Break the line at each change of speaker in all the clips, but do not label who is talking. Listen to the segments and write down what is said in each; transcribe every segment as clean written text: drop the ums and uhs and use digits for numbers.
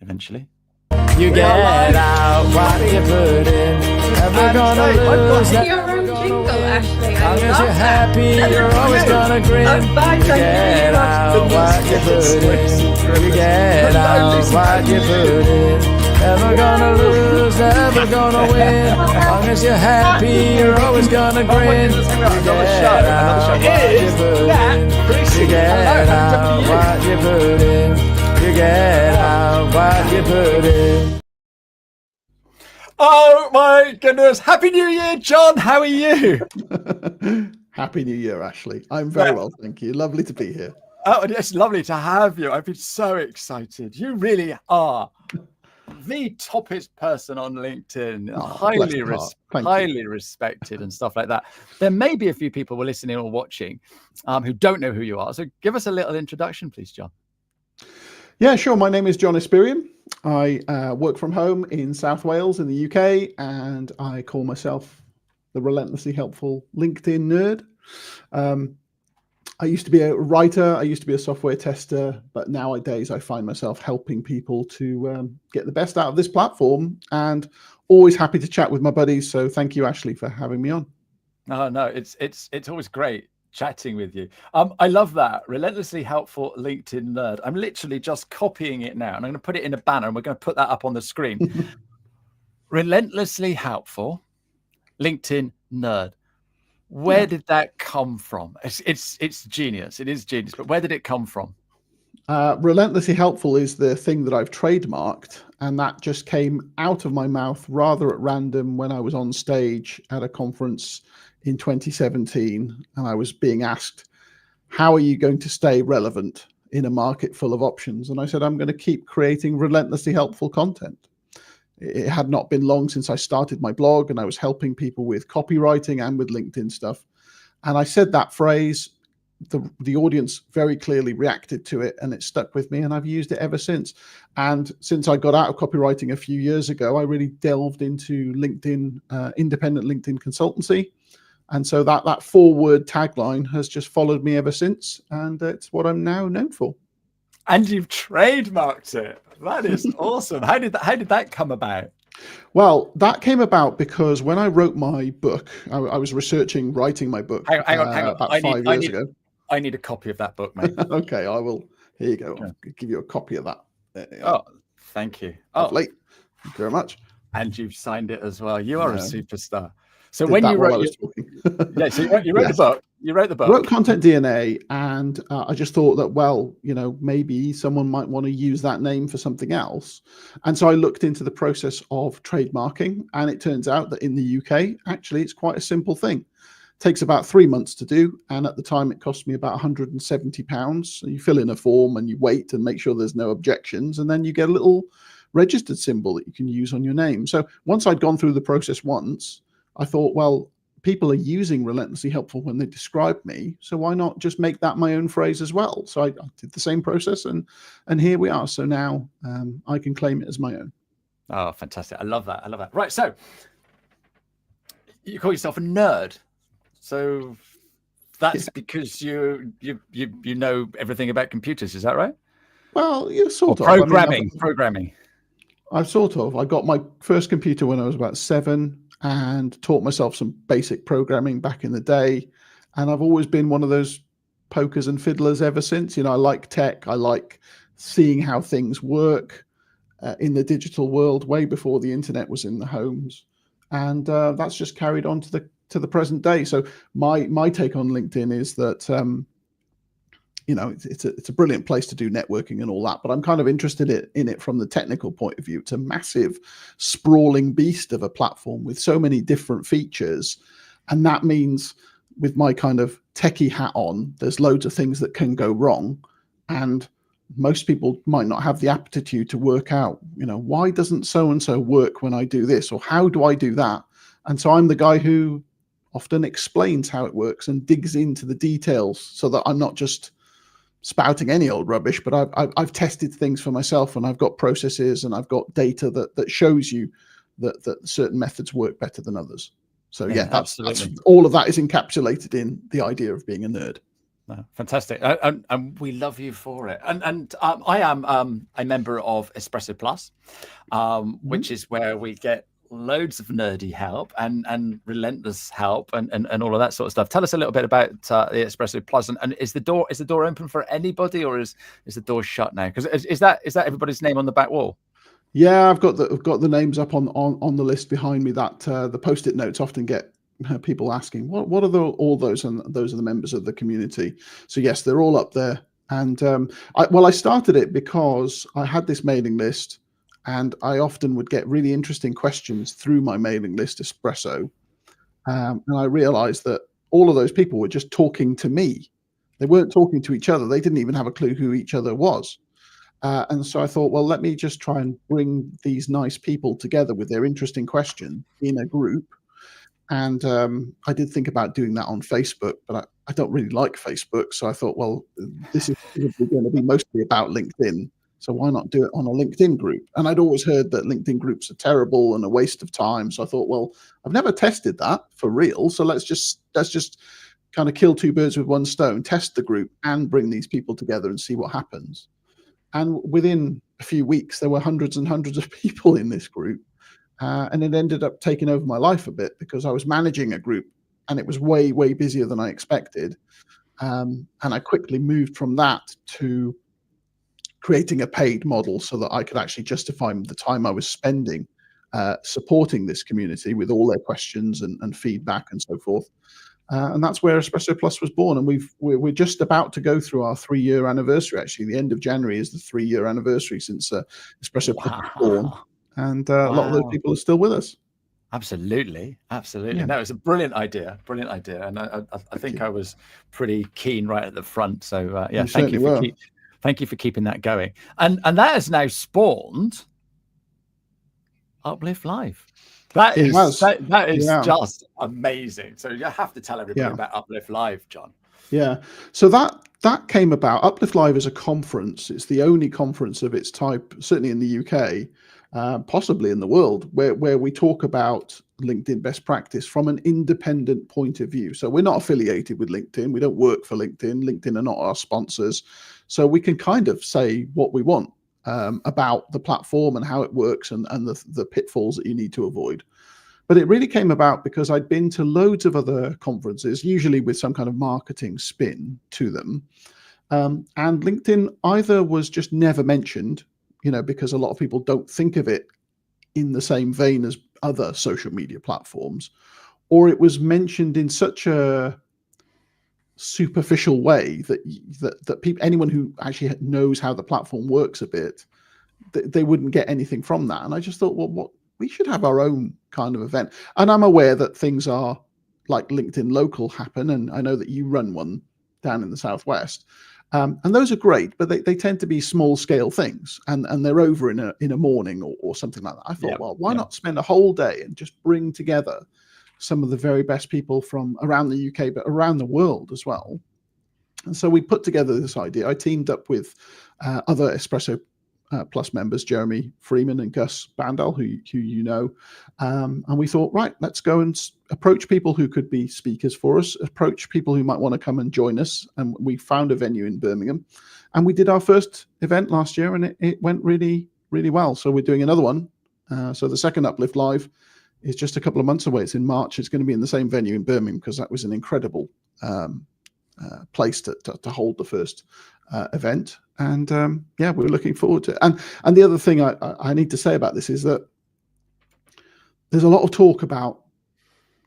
eventually. You get out what you put in. Never gonna lose.
Your own jingle, Ashley. I
As
love
you're
that.
happy, you're always gonna grin. You get out what you put in. You get out what you put in. Never gonna lose, never gonna win. As long as you're happy, you're always gonna grin. You get out what you put in. You get out what you put in. You get out what you put in. Oh my goodness. Happy New Year, John. How are you?
Happy New Year, Ashley. I'm very well, thank you. Lovely to be here.
Oh, it's lovely to have you. I've been so excited. You really are the toppest person on LinkedIn, highly respected and stuff like that. There may be a few people who are listening or watching who don't know who you are. So give us a little introduction, please, John.
Yeah, sure. My name is John Espirian. I work from home in South Wales in the UK, and I call myself the relentlessly helpful LinkedIn nerd. I used to be a writer. I used to be a software tester, but nowadays I find myself helping people to get the best out of this platform, and always happy to chat with my buddies. So thank you, Ashley, for having me on.
Oh, no, it's always great chatting with you. I love that. Relentlessly helpful LinkedIn nerd. I'm literally just copying it now, and I'm going to put it in a banner, and we're going to put that up on the screen. Relentlessly helpful LinkedIn nerd. Where did that come from? It's genius. It is genius. But where did it come from?
Relentlessly helpful is the thing that I've trademarked, and that just came out of my mouth rather at random when I was on stage at a conference in 2017, and I was being asked, how are you going to stay relevant in a market full of options? And I said, I'm going to keep creating relentlessly helpful content. It had not been long since I started my blog, and I was helping people with copywriting and with LinkedIn stuff. And I said that phrase, the audience very clearly reacted to it, and it stuck with me, and I've used it ever since. And since I got out of copywriting a few years ago, I really delved into LinkedIn, independent LinkedIn consultancy. And so that 4-word tagline has just followed me ever since, and it's what I'm now known for.
And you've trademarked it. That is awesome. How did that come about?
Well, that came about because when I wrote my book, I was writing my book. Hang on. About 5 years ago.
I need a copy of that book, mate.
Okay, I will. Here you go. I'll give you a copy of that.
Oh, thank you.
Lovely. Thank you very much.
And you've signed it as well. You are a superstar. So
Did
when
that
you
while
wrote,
I was talking.
so you wrote the book. You wrote the book.
I wrote Content DNA, and I just thought that, well, maybe someone might want to use that name for something else. And so I looked into the process of trademarking, and it turns out that in the UK, actually, it's quite a simple thing. It takes about 3 months to do, and at the time, it cost me about £170. So you fill in a form, and you wait and make sure there's no objections, and then you get a little registered symbol that you can use on your name. So once I'd gone through the process once, I thought, well, people are using relentlessly helpful when they describe me, so why not just make that my own phrase as well? So I did the same process, and here we are. So now I can claim it as my own.
Oh, fantastic. I love that. I love that. Right. So you call yourself a nerd. So that's because you know everything about computers. Is that right?
Well, yeah, sort of.
Programming.
I got my first computer when I was about 7, and taught myself some basic programming back in the day. And I've always been one of those pokers and fiddlers ever since. I like tech. I like seeing how things work in the digital world, way before the internet was in the homes. And that's just carried on to the present day. So my take on LinkedIn is that it's a brilliant place to do networking and all that, but I'm kind of interested in it from the technical point of view. It's a massive, sprawling beast of a platform with so many different features. And that means with my kind of techie hat on, there's loads of things that can go wrong. And most people might not have the aptitude to work out, why doesn't so-and-so work when I do this? Or how do I do that? And so I'm the guy who often explains how it works and digs into the details so that I'm not just spouting any old rubbish, but I've tested things for myself, and I've got processes, and I've got data that shows you that certain methods work better than others. So yeah, that's all of that is encapsulated in the idea of being a nerd.
No, fantastic, and we love you for it. And I am a member of Espresso Plus, which is where we get loads of nerdy help and relentless help and all of that sort of stuff. Tell us a little bit about the Espresso Plus, and is the door open for anybody, or is the door shut now? Because is that everybody's name on the back wall?
Yeah, I've got the names up on the list behind me. That the post-it notes often get people asking, what are all those, and those are the members of the community. So yes, they're all up there. And I started it because I had this mailing list, and I often would get really interesting questions through my mailing list, Espresso. And I realized that all of those people were just talking to me. They weren't talking to each other. They didn't even have a clue who each other was. And so I thought, well, let me just try and bring these nice people together with their interesting question in a group. And I did think about doing that on Facebook, but I don't really like Facebook. So I thought, well, this is going to be mostly about LinkedIn. So why not do it on a LinkedIn group? And I'd always heard that LinkedIn groups are terrible and a waste of time. So I thought, well, I've never tested that for real. So let's just kind of kill two birds with one stone, test the group and bring these people together and see what happens. And within a few weeks, there were hundreds and hundreds of people in this group. And it ended up taking over my life a bit, because I was managing a group and it was way, way busier than I expected. And I quickly moved from that to creating a paid model so that I could actually justify the time I was spending supporting this community with all their questions and feedback and so forth. And that's where Espresso Plus was born. And we're just about to go through our 3-year anniversary. Actually, the end of January is the 3-year anniversary since Espresso Plus was born. And a lot of those people are still with us.
Absolutely.
Yeah.
No, it's a brilliant idea. And I think I was pretty keen right at the front. So yeah, thank you for keeping that going. And that has now spawned Uplift Live. That is just amazing. So you have to tell everybody about Uplift Live, John.
Yeah. So that came about. Uplift Live is a conference. It's the only conference of its type, certainly in the UK, possibly in the world, where we talk about LinkedIn best practice from an independent point of view. So we're not affiliated with LinkedIn. We don't work for LinkedIn. LinkedIn are not our sponsors. So we can kind of say what we want about the platform and how it works and the pitfalls that you need to avoid. But it really came about because I'd been to loads of other conferences, usually with some kind of marketing spin to them. And LinkedIn either was just never mentioned, because a lot of people don't think of it in the same vein as other social media platforms, or it was mentioned in such a superficial way that people, anyone who actually knows how the platform works a bit, they wouldn't get anything from that. And I just thought, well, we should have our own kind of event. And I'm aware that things are like LinkedIn Local happen, and I know that you run one down in the Southwest, and those are great, but they tend to be small scale things, and they're over in a morning or something like that. I thought, well, why not spend a whole day and just bring together some of the very best people from around the UK, but around the world as well. And so we put together this idea. I teamed up with other Espresso Plus members, Jeremy Freeman and Gus Bandel, who you know. And we thought, right, let's go and approach people who could be speakers for us, approach people who might want to come and join us. And we found a venue in Birmingham. And we did our first event last year, and it went really, really well. So we're doing another one. So the second Uplift Live is just a couple of months away. It's in March. It's going to be in the same venue in Birmingham, because that was an incredible place to hold the first event. And yeah, we're looking forward to it. And the other thing I need to say about this is that there's a lot of talk about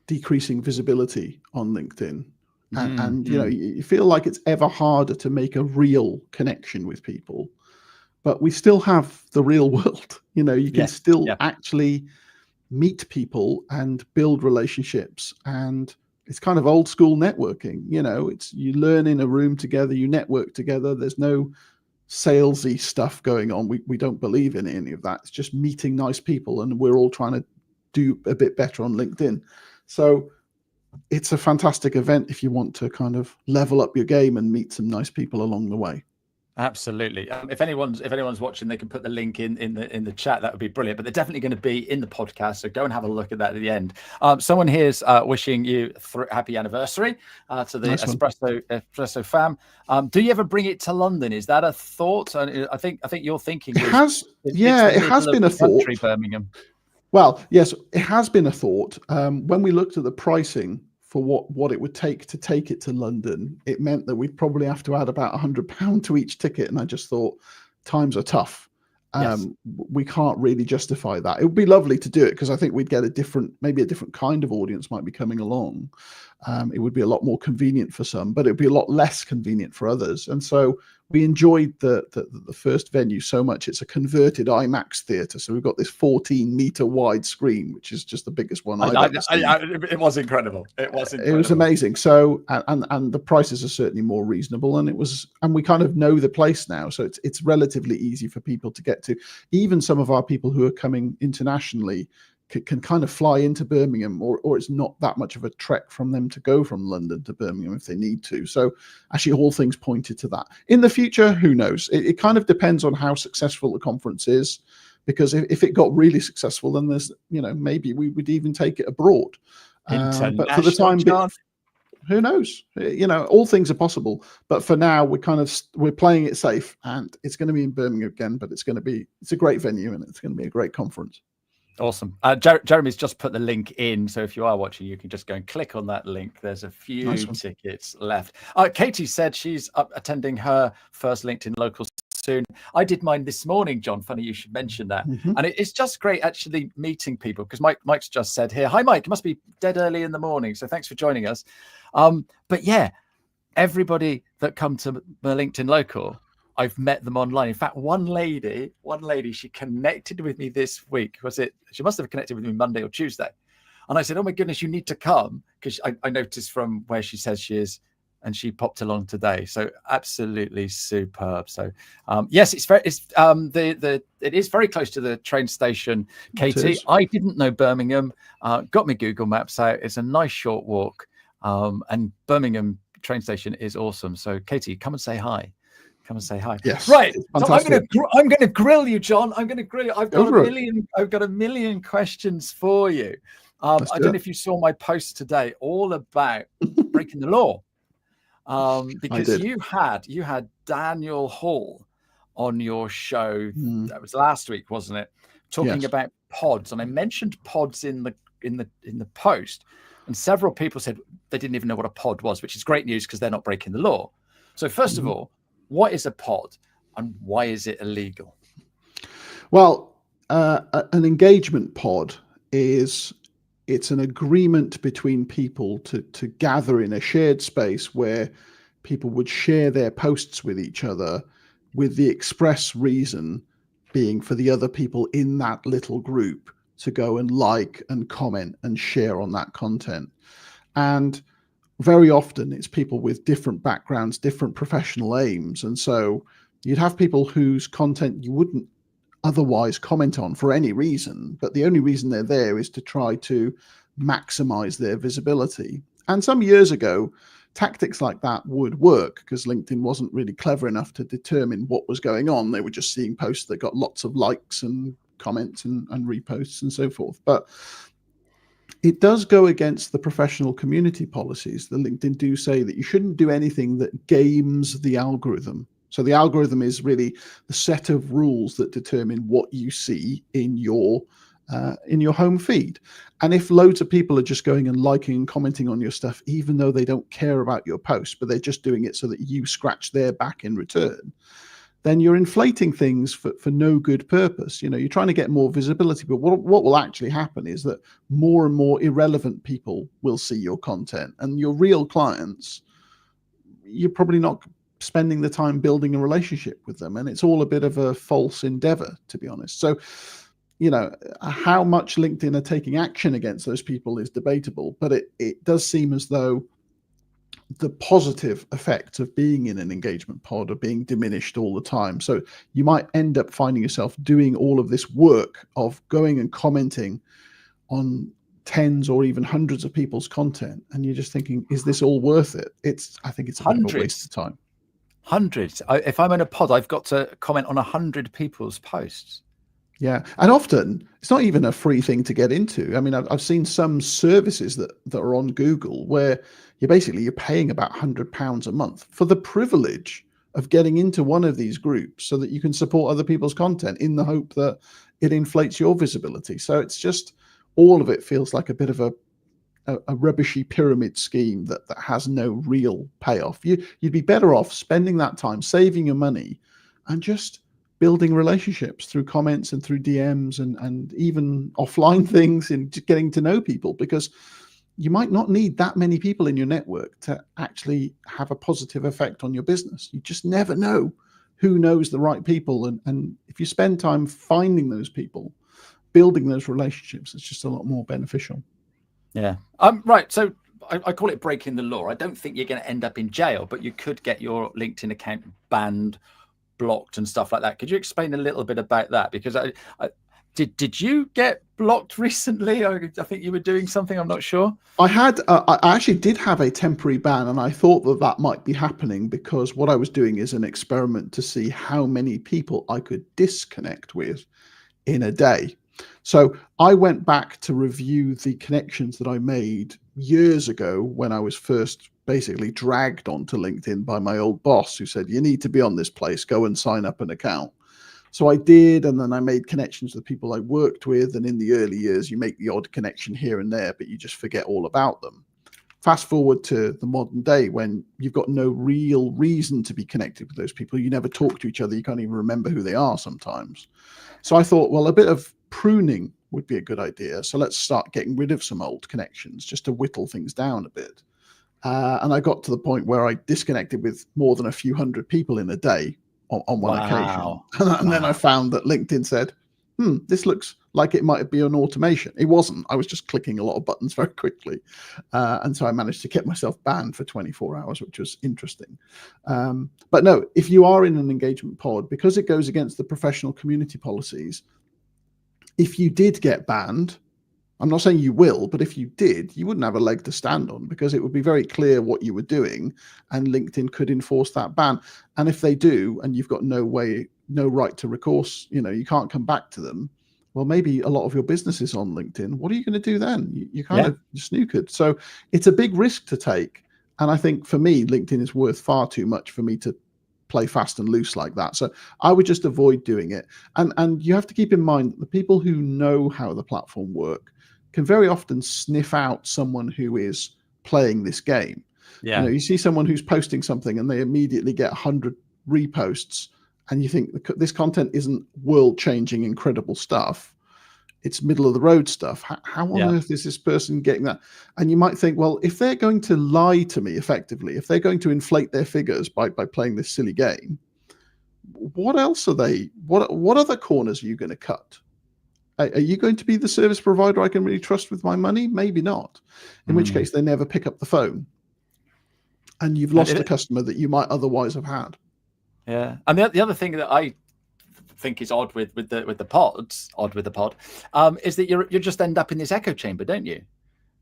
decreasing visibility on LinkedIn. And you feel like it's ever harder to make a real connection with people. But we still have the real world. You can still actually meet people and build relationships, and it's kind of old school networking. It's you learn in a room together, you network together. There's no salesy stuff going on. We don't believe in any of that. It's just meeting nice people, and we're all trying to do a bit better on LinkedIn. So it's a fantastic event if you want to kind of level up your game and meet some nice people along the way.
Absolutely. If anyone's watching, they can put the link in the chat. That would be brilliant. But they're definitely going to be in the podcast, so go and have a look at that at the end. Someone here's wishing you happy anniversary to the
Nice one.
Espresso fam. Do you ever bring it to London? Is that a thought? I think you're thinking.
It has been a thought.
Birmingham.
Well, yes, it has been a thought. When we looked at the pricing for what it would take it to London, it meant that we'd probably have to add about £100 to each ticket. And I just thought, times are tough.
Yes.
We can't really justify that. It would be lovely to do it because I think we'd get maybe a different kind of audience might be coming along. It would be a lot more convenient for some, but it'd be a lot less convenient for others. And so we enjoyed the first venue so much. It's a converted IMAX theatre, so we've got this 14-meter wide screen, which is just the biggest one I've ever seen.
It was incredible. It was
amazing. So and the prices are certainly more reasonable, and we kind of know the place now, so it's relatively easy for people to get to. Even some of our people who are coming internationally can kind of fly into Birmingham, or it's not that much of a trek from them to go from London to Birmingham if they need to. So actually all things pointed to that. In the future, who knows? It kind of depends on how successful the conference is, because if it got really successful, then there's, maybe we would even take it abroad. But for the time being, who knows? All things are possible. But for now, we're playing it safe, and it's going to be in Birmingham again, but it's a great venue, and it's going to be a great conference.
Awesome. Jeremy's just put the link in, so if you are watching, you can just go and click on that link. There's a few tickets left. Katie said she's attending her first LinkedIn local soon. I did mine this morning, John. Funny you should mention that. And it's just great actually meeting people, because Mike's just said here, hi Mike, it must be dead early in the morning, so thanks for joining us. But yeah, everybody that come to my LinkedIn local, I've met them online. In fact, one lady, she connected with me this week. She must have connected with me Monday or Tuesday. And I said, oh my goodness, you need to come, because I noticed from where she says she is, and she popped along today. So absolutely superb. So yes, it is very close to the train station, Katie. I didn't know Birmingham. Got my Google Maps out. It's a nice short walk. And Birmingham train station is awesome. So Katie, come and say hi. Come and say hi.
Yes.
Right. So I'm going to grill you, John. I'm going to grill you. I've got a million questions for you. I don't know if you saw my post today, all about breaking the law. Because you had Daniel Hall on your show. That was last week, wasn't it? Talking about pods, and I mentioned pods in the post, and several people said they didn't even know what a pod was, which is great news because they're not breaking the law. So first of all, what is a pod, and why is it illegal?
Well, an engagement pod it's an agreement between people to gather in a shared space where people would share their posts with each other, with the express reason being for the other people in that little group to go and like and comment and share on that content. And very often it's people with different backgrounds, different professional aims. And so you'd have people whose content you wouldn't otherwise comment on for any reason, but the only reason they're there is to try to maximize their visibility. And some years ago, tactics like that would work because LinkedIn wasn't really clever enough to determine what was going on. They were just seeing posts that got lots of likes and comments and reposts and so forth. But it does go against the professional community policies. The LinkedIn do say that you shouldn't do anything that games the algorithm. So the algorithm is really the set of rules that determine what you see in your home feed. And if loads of people are just going and liking and commenting on your stuff, even though they don't care about your post, but they're just doing it so that you scratch their back in return, then you're inflating things for no good purpose. You're trying to get more visibility, but what will actually happen is that more and more irrelevant people will see your content, and your real clients, you're probably not spending the time building a relationship with them. And it's all a bit of a false endeavor, to be honest. So, how much LinkedIn are taking action against those people is debatable, but it does seem as though the positive effects of being in an engagement pod are being diminished all the time. So you might end up finding yourself doing all of this work of going and commenting on tens or even hundreds of people's content, and you're just thinking, is this all worth it? I think it's a bit of a waste of time.
Hundreds. If I'm in a pod, I've got to comment on 100 people's posts.
Yeah, and often it's not even a free thing to get into. I mean, I've seen some services that are on Google where you're paying about £100 a month for the privilege of getting into one of these groups so that you can support other people's content in the hope that it inflates your visibility. So it's just, all of it feels like a bit of a rubbishy pyramid scheme that has no real payoff. You'd be better off spending that time saving your money and just building relationships through comments and through DMs and even offline things, and just getting to know people, because you might not need that many people in your network to actually have a positive effect on your business. You just never know who knows the right people. And if you spend time finding those people, building those relationships, it's just a lot more beneficial.
Yeah. Right. So I call it breaking the law. I don't think you're going to end up in jail, but you could get your LinkedIn account banned, blocked and stuff like that. Could you explain a little bit about that? Because did you get blocked recently? I think you were doing something. I'm not sure.
I actually did have a temporary ban, and I thought that might be happening because what I was doing is an experiment to see how many people I could disconnect with in a day. So I went back to review the connections that I made years ago when I was first basically dragged onto LinkedIn by my old boss, who said, you need to be on this place, go and sign up an account. So I did, and then I made connections with people I worked with. And in the early years, you make the odd connection here and there, but you just forget all about them. Fast forward to the modern day when you've got no real reason to be connected with those people. You never talk to each other. You can't even remember who they are sometimes. So I thought, well, a bit of pruning would be a good idea. So let's start getting rid of some old connections just to whittle things down a bit. And I got to the point where I disconnected with more than a few hundred people in a day on one occasion. And then I found that LinkedIn said, this looks like it might be an automation. It wasn't. I was just clicking a lot of buttons very quickly. And so I managed to get myself banned for 24 hours, which was interesting. But no, if you are in an engagement pod, because it goes against the professional community policies, if you did get banned, I'm not saying you will, but if you did, you wouldn't have a leg to stand on, because it would be very clear what you were doing and LinkedIn could enforce that ban. And if they do, and you've got no right to recourse, you can't come back to them, well, maybe a lot of your business is on LinkedIn. What are you going to do then? You kind of snookered. So it's a big risk to take. And I think for me, LinkedIn is worth far too much for me to play fast and loose like that. So I would just avoid doing it. And you have to keep in mind that the people who know how the platform work can very often sniff out someone who is playing this game.
Yeah.
You see someone who's posting something and they immediately get 100 reposts, and you think this content isn't world-changing, incredible stuff. It's middle of the road stuff. How on earth is this person getting that? And you might think, well, if they're going to lie to me effectively, if they're going to inflate their figures by playing this silly game, what else are they? What other corners are you going to cut? Are you going to be the service provider I can really trust with my money? Maybe not. In which case, they never pick up the phone, and you've lost a customer that you might otherwise have had.
Yeah, and the other thing that I think is odd with the pod, is that you just end up in this echo chamber, don't you?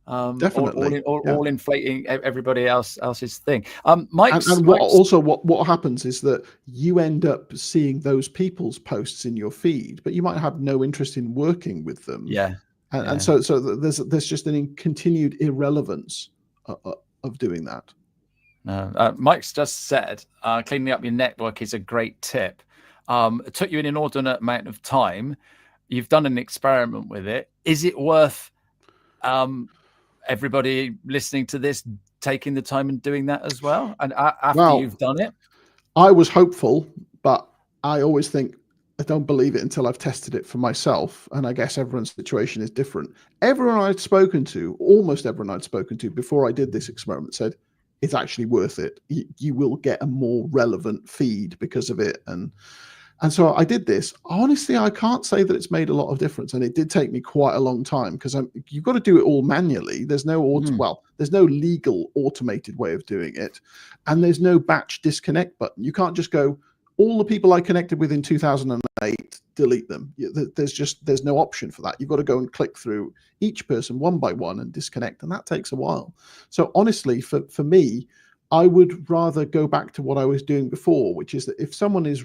Definitely,
all inflating everybody else's thing.
What happens is that you end up seeing those people's posts in your feed, but you might have no interest in working with them. And so there's just an continued irrelevance of doing that.
Mike's just said cleaning up your network is a great tip. It took you an inordinate amount of time. You've done an experiment with it. Is it worth everybody listening to this taking the time and doing that as well? And after you've done it?
I was hopeful, but I always think I don't believe it until I've tested it for myself. And I guess everyone's situation is different. Everyone I'd spoken to, almost everyone I'd spoken to before I did this experiment, said it's actually worth it. You will get a more relevant feed because of it. And so I did this. Honestly, I can't say that it's made a lot of difference. And it did take me quite a long time, because you've got to do it all manually. There's no there's no legal automated way of doing it. And there's no batch disconnect button. You can't just go, all the people I connected with in 2008, delete them. There's no option for that. You've got to go and click through each person one by one and disconnect. And that takes a while. So honestly, for me, I would rather go back to what I was doing before, which is that if someone's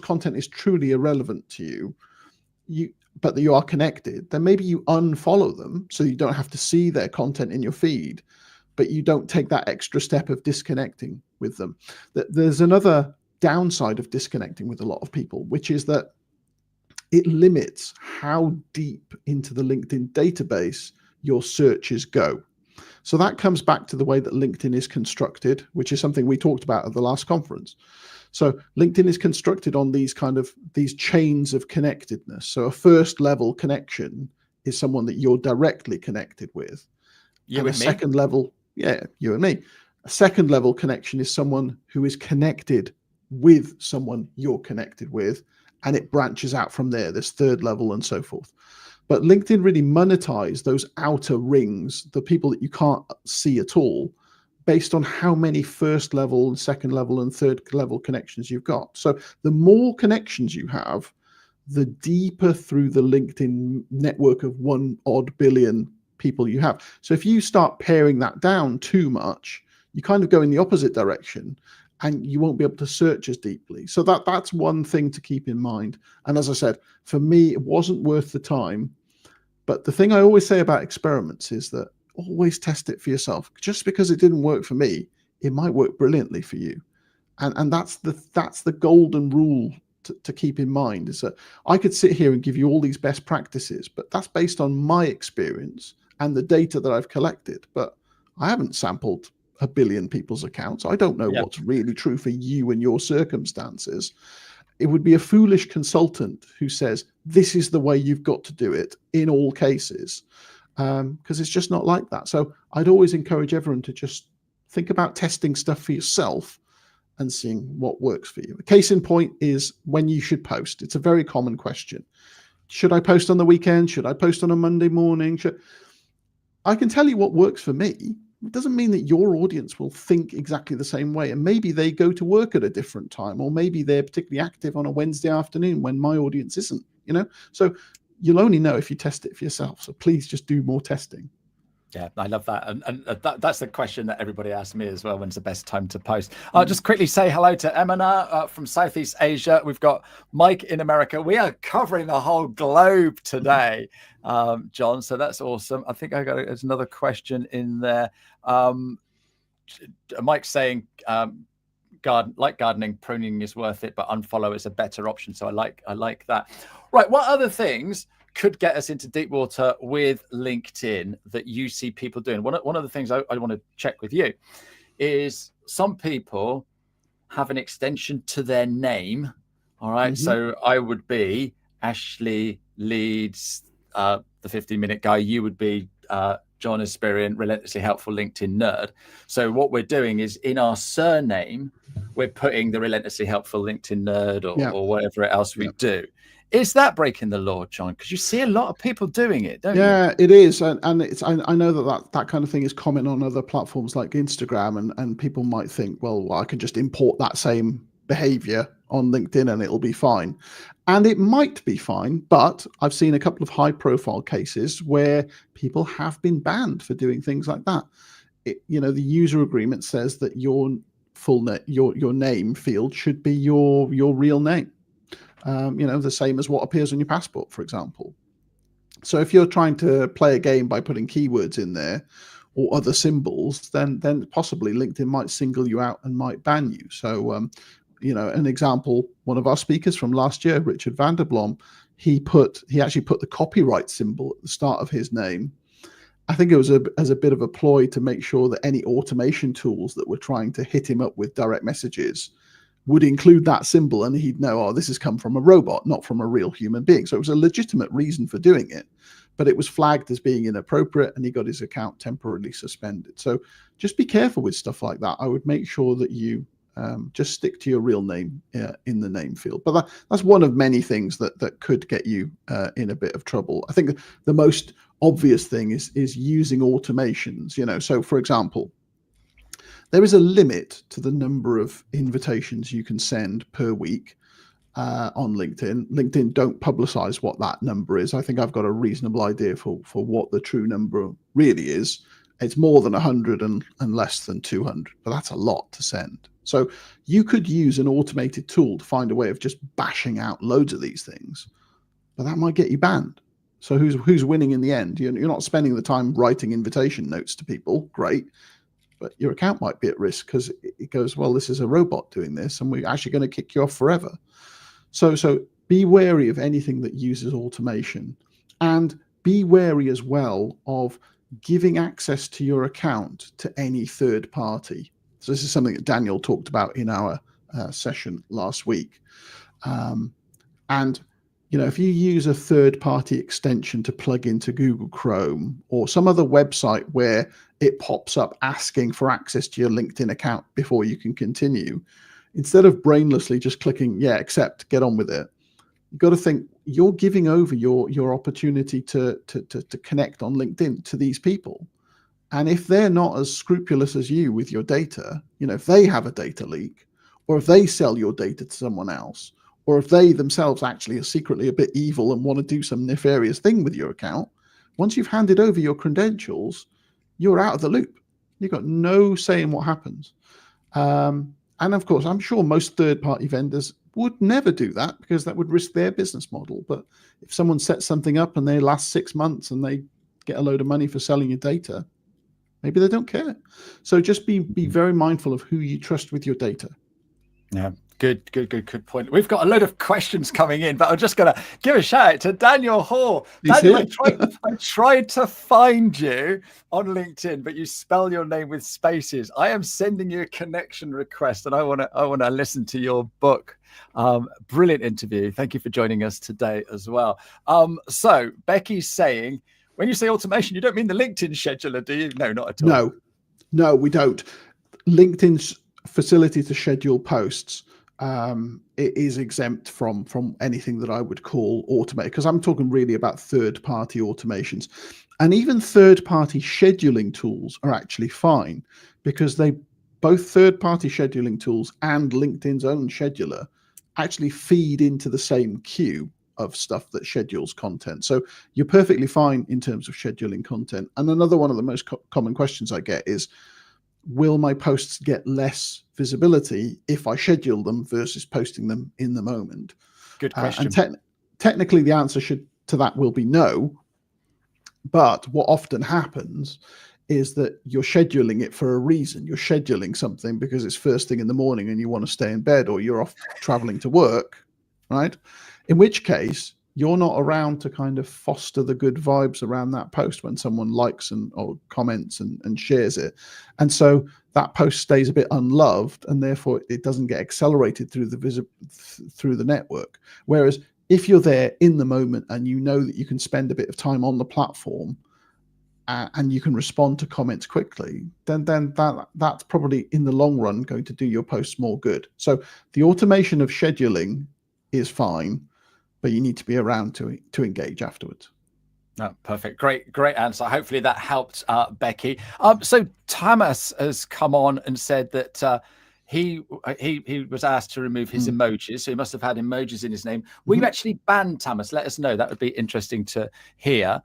content is truly irrelevant to you, but that you are connected, then maybe you unfollow them so you don't have to see their content in your feed, but you don't take that extra step of disconnecting with them. There's another downside of disconnecting with a lot of people, which is that it limits how deep into the LinkedIn database your searches go. So that comes back to the way that LinkedIn is constructed, which is something we talked about at the last conference. So LinkedIn is constructed on these chains of connectedness. So a first level connection is someone that you're directly connected with.
You and me.
Second level, yeah, you and me. A second level connection is someone who is connected with someone you're connected with, and it branches out from there. There's third level and so forth. But LinkedIn really monetize those outer rings, the people that you can't see at all, based on how many first level, second level, and third level connections you've got. So the more connections you have, the deeper through the LinkedIn network of 1 odd billion people you have. So if you start paring that down too much, you kind of go in the opposite direction, and you won't be able to search as deeply. So that's one thing to keep in mind. And as I said, for me, it wasn't worth the time. But the thing I always say about experiments is that always test it for yourself. Just because it didn't work for me, it might work brilliantly for you. And that's the golden rule to keep in mind, is that I could sit here and give you all these best practices, but that's based on my experience and the data that I've collected. But I haven't sampled 1 billion people's accounts. I don't know what's really true for you and your circumstances. It would be a foolish consultant who says, this is the way you've got to do it in all cases, because it's just not like that. So I'd always encourage everyone to just think about testing stuff for yourself and seeing what works for you. A case in point is when you should post. It's a very common question. Should I post on the weekend? Should I post on a Monday morning? I can tell you what works for me. It doesn't mean that your audience will think exactly the same way. And maybe they go to work at a different time, or maybe they're particularly active on a Wednesday afternoon when my audience isn't, So you'll only know if you test it for yourself. So please just do more testing.
Yeah, I love that. And that's the question that everybody asks me as well. When's the best time to post? I'll just quickly say hello to Emina from Southeast Asia. We've got Mike in America. We are covering the whole globe today, John. So that's awesome. I think there's another question in there. Mike's saying, like gardening, pruning is worth it, but unfollow is a better option. So I like that. Right. What other things could get us into deep water with LinkedIn that you see people doing? One of the things I want to check with you is some people have an extension to their name. All right. Mm-hmm. So I would be Ashley Leeds, the 15-minute guy. You would be John Espirian, relentlessly helpful LinkedIn nerd. So what we're doing is in our surname, we're putting the relentlessly helpful LinkedIn nerd or whatever else we do. Is that breaking the law, John? Because you see a lot of people doing it, don't you?
Yeah, it is. And it's I know that kind of thing is common on other platforms like Instagram, and people might think, well, I can just import that same behavior on LinkedIn and it'll be fine. And it might be fine, but I've seen a couple of high profile cases where people have been banned for doing things like that. The user agreement says that your full your name field should be your real name. The same as what appears on your passport, for example. So if you're trying to play a game by putting keywords in there or other symbols, then possibly LinkedIn might single you out and might ban you. So, an example, one of our speakers from last year, 𝗁𝗂𝗏𝗏𝗏, he actually put the copyright symbol at the start of his name. I think it was as a bit of a ploy to make sure that any automation tools that were trying to hit him up with direct messages would include that symbol, and he'd know, this has come from a robot, not from a real human being. So it was a legitimate reason for doing it, but it was flagged as being inappropriate, and he got his account temporarily suspended. So just be careful with stuff like that. I would make sure that you just stick to your real name in the name field. But that's one of many things that could get you in a bit of trouble. I think the most obvious thing is using automations. So for example, there is a limit to the number of invitations you can send per week on LinkedIn. LinkedIn don't publicize what that number is. I think I've got a reasonable idea for what the true number really is. It's more than 100 and less than 200, but that's a lot to send. So you could use an automated tool to find a way of just bashing out loads of these things, but that might get you banned. So who's winning in the end? You're not spending the time writing invitation notes to people, great, but your account might be at risk because it goes, well, this is a robot doing this, and we're actually going to kick you off forever. So be wary of anything that uses automation, and be wary as well of giving access to your account to any third party. So this is something that Daniel talked about in our session last week. And if you use a third-party extension to plug into Google Chrome or some other website where it pops up asking for access to your LinkedIn account before you can continue, instead of brainlessly just clicking, yeah, accept, get on with it, you've got to think you're giving over your opportunity to connect on LinkedIn to these people. And if they're not as scrupulous as you with your data, if they have a data leak, or if they sell your data to someone else, or if they themselves actually are secretly a bit evil and want to do some nefarious thing with your account, once you've handed over your credentials, you're out of the loop. You've got no say in what happens. And of course, I'm sure most third-party vendors would never do that because that would risk their business model. But if someone sets something up and they last 6 months and they get a load of money for selling your data, maybe they don't care. So just be very mindful of who you trust with your data.
Yeah. Good point. We've got a load of questions coming in, but I'm just going to give a shout out to Daniel Hall. Daniel, I tried to find you on LinkedIn, but you spell your name with spaces. I am sending you a connection request, and I want to listen to your book. Brilliant interview. Thank you for joining us today as well. So Becky's saying, when you say automation, you don't mean the LinkedIn scheduler, do you? No, not at all.
No, we don't. LinkedIn's facility to schedule posts, it is exempt from anything that I would call automated, because I'm talking really about third-party automations. And even third-party scheduling tools are actually fine, because both third-party scheduling tools and LinkedIn's own scheduler actually feed into the same queue of stuff that schedules content. So you're perfectly fine in terms of scheduling content. And another one of the most common questions I get is, will my posts get less visibility if I schedule them versus posting them in the moment?
Good question.
And technically the answer to that will be no. But what often happens is that you're scheduling it for a reason. You're scheduling something because it's first thing in the morning and you want to stay in bed, or you're off traveling to work, right? In which case, you're not around to kind of foster the good vibes around that post when someone likes or comments and shares it. And so that post stays a bit unloved, and therefore it doesn't get accelerated through the network. Whereas if you're there in the moment and you know that you can spend a bit of time on the platform and you can respond to comments quickly, then that's probably in the long run going to do your posts more good. So the automation of scheduling is fine, but you need to be around to engage afterwards.
Oh, perfect. Great answer. Hopefully that helped Becky. So Thomas has come on and said that he was asked to remove his emojis, so he must have had emojis in his name. Will you actually ban Thomas? Let us know. That would be interesting to hear.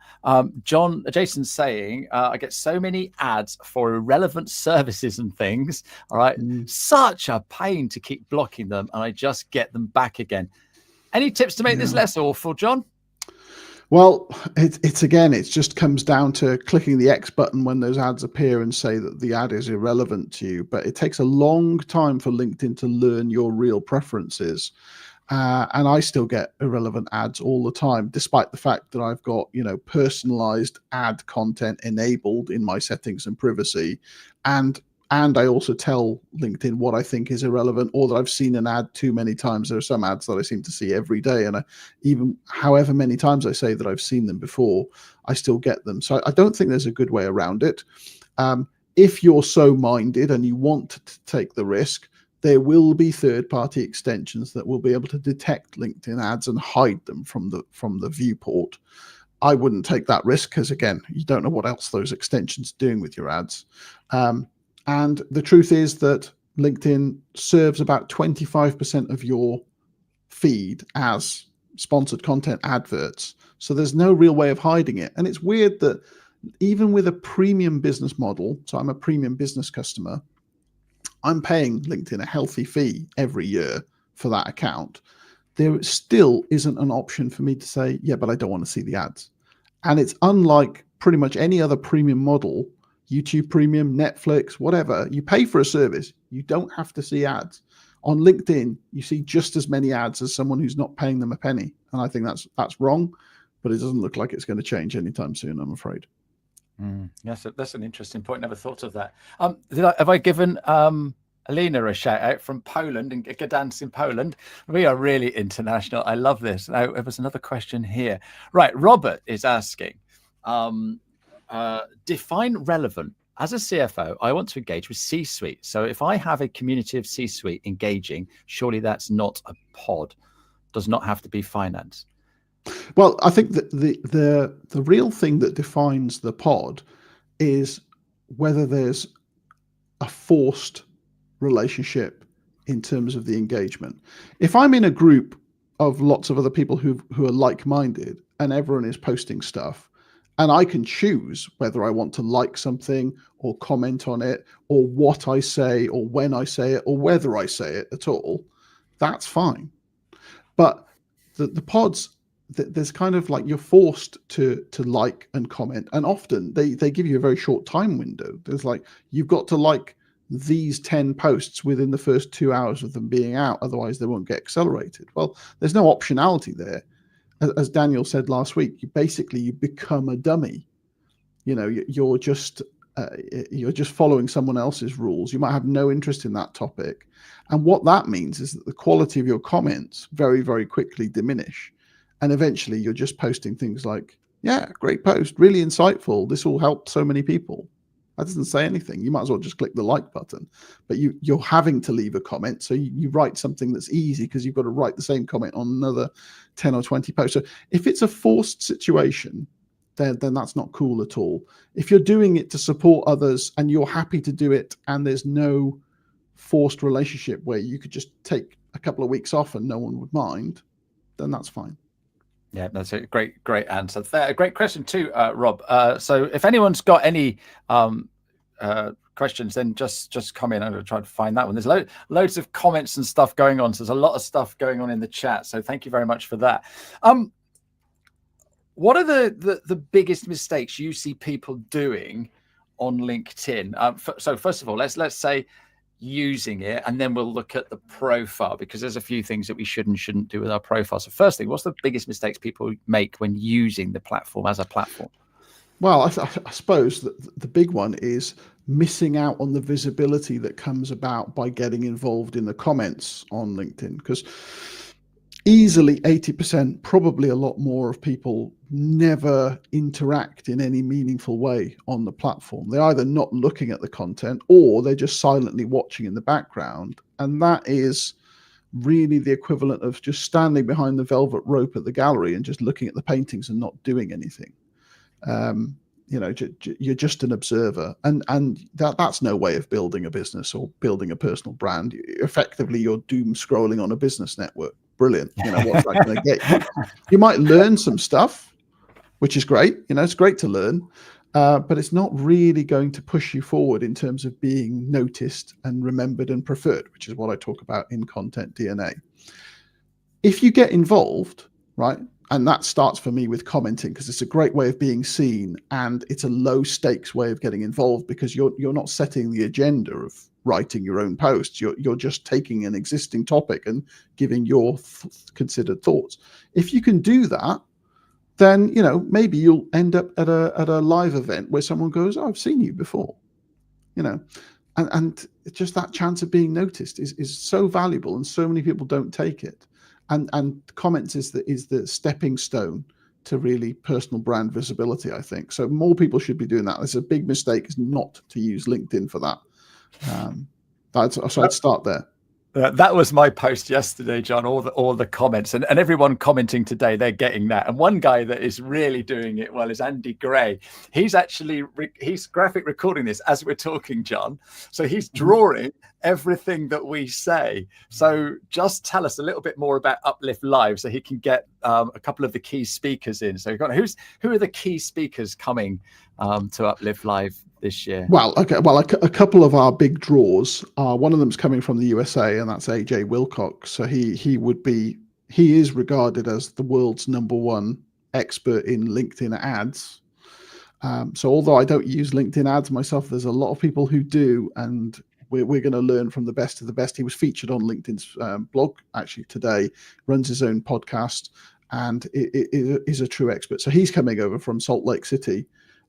Jason's saying, I get so many ads for irrelevant services and things. All right. Such a pain to keep blocking them, and I just get them back again. Any tips to make this less awful, John?
Well, it just comes down to clicking the X button when those ads appear and say that the ad is irrelevant to you. But it takes a long time for LinkedIn to learn your real preferences. And I still get irrelevant ads all the time, despite the fact that I've got, personalized ad content enabled in my settings and privacy. And I also tell LinkedIn what I think is irrelevant, or that I've seen an ad too many times. There are some ads that I seem to see every day, and even however many times I say that I've seen them before, I still get them. So I don't think there's a good way around it. If you're so minded and you want to take the risk, there will be third-party extensions that will be able to detect LinkedIn ads and hide them from the viewport. I wouldn't take that risk because, again, you don't know what else those extensions are doing with your ads. And the truth is that LinkedIn serves about 25% of your feed as sponsored content adverts. So there's no real way of hiding it. And it's weird that, even with a premium business model, so I'm a premium business customer, I'm paying LinkedIn a healthy fee every year for that account. There still isn't an option for me to say, yeah, but I don't want to see the ads. And it's unlike pretty much any other premium model, YouTube Premium, Netflix, whatever. You pay for a service, you don't have to see ads. On LinkedIn, you see just as many ads as someone who's not paying them a penny. And I think that's wrong, but it doesn't look like it's going to change anytime soon, I'm afraid.
Yes, that's an interesting point. Never thought of that. Have I given Alina a shout out from Poland and Gdansk in Poland? We are really international. I love this. Now, there was another question here. Right, Robert is asking, define relevant. As a CFO, I want to engage with C-suite. So if I have a community of C-suite engaging, surely that's not a pod. Does not have to be finance.
Well, I think that the real thing that defines the pod is whether there's a forced relationship in terms of the engagement. If I'm in a group of lots of other people who are like-minded and everyone is posting stuff, and I can choose whether I want to like something or comment on it or what I say or when I say it or whether I say it at all, that's fine. But the pods, there's kind of like you're forced to like and comment, and often they give you a very short time window. There's like, you've got to like these 10 posts within the first 2 hours of them being out, otherwise they won't get accelerated. Well, there's no optionality there. As Daniel said last week, you become a dummy. You know, you're just following someone else's rules. You might have no interest in that topic, and what that means is that the quality of your comments very, very quickly diminish. And eventually you're just posting things like, yeah, great post, really insightful, this will help so many people. That doesn't say anything. You might as well just click the like button. But you're having to leave a comment. So you write something that's easy because you've got to write the same comment on another 10 or 20 posts. So if it's a forced situation, then that's not cool at all. If you're doing it to support others and you're happy to do it and there's no forced relationship where you could just take a couple of weeks off and no one would mind, then that's fine.
Yeah, that's a great answer. A great question too, Rob. So if anyone's got any questions, then just come in. I'm going to try to find that one. There's loads of comments and stuff going on. So there's a lot of stuff going on in the chat. So thank you very much for that. What are the biggest mistakes you see people doing on LinkedIn? So first of all, let's say using it, and then we'll look at the profile, because there's a few things that we should and shouldn't do with our profile. So first thing, what's the biggest mistakes people make when using the platform as a platform? Well,
I suppose that the big one is missing out on the visibility that comes about by getting involved in the comments on LinkedIn, because easily 80%, probably a lot more of people never interact in any meaningful way on the platform. They're either not looking at the content or they're just silently watching in the background. And that is really the equivalent of just standing behind the velvet rope at the gallery and just looking at the paintings and not doing anything. You know, you're just an observer, and that's no way of building a business or building a personal brand. Effectively, you're doom scrolling on a business network. Brilliant. You know, what's that going to get you? You might learn some stuff, which is great. You know, it's great to learn, but it's not really going to push you forward in terms of being noticed and remembered and preferred, which is what I talk about in Content DNA. If you get involved, right, and that starts for me with commenting, because it's a great way of being seen, and it's a low stakes way of getting involved, because you're not setting the agenda of writing your own posts. You're just taking an existing topic and giving your considered thoughts. If you can do that, then, you know, maybe you'll end up at a live event where someone goes, oh, I've seen you before, you know, and just that chance of being noticed is so valuable, and so many people don't take it. And comments is the stepping stone to really personal brand visibility, I think. So more people should be doing that. It's a big mistake is not to use LinkedIn for that. So I'd start there.
That was my post yesterday, John. All the comments and everyone commenting today, they're getting that. And one guy that is really doing it well is Andy Gray. He's actually he's graphic recording this as we're talking, John. So he's drawing everything that we say. So just tell us a little bit more about Uplift Live so he can get a couple of the key speakers in. So who are the key speakers coming to Uplift Live this year?
Well, okay. Well, a couple of our big draws are, one of them's coming from the USA, and that's 𝗁𝗲𝗂𝗂𝗂𝗏. So he is regarded as the world's #1 expert in LinkedIn ads. So although I don't use LinkedIn ads myself, there's a lot of people who do, and we're going to learn from the best of the best. He was featured on LinkedIn's blog actually today, runs his own podcast, and is a true expert. So he's coming over from Salt Lake City.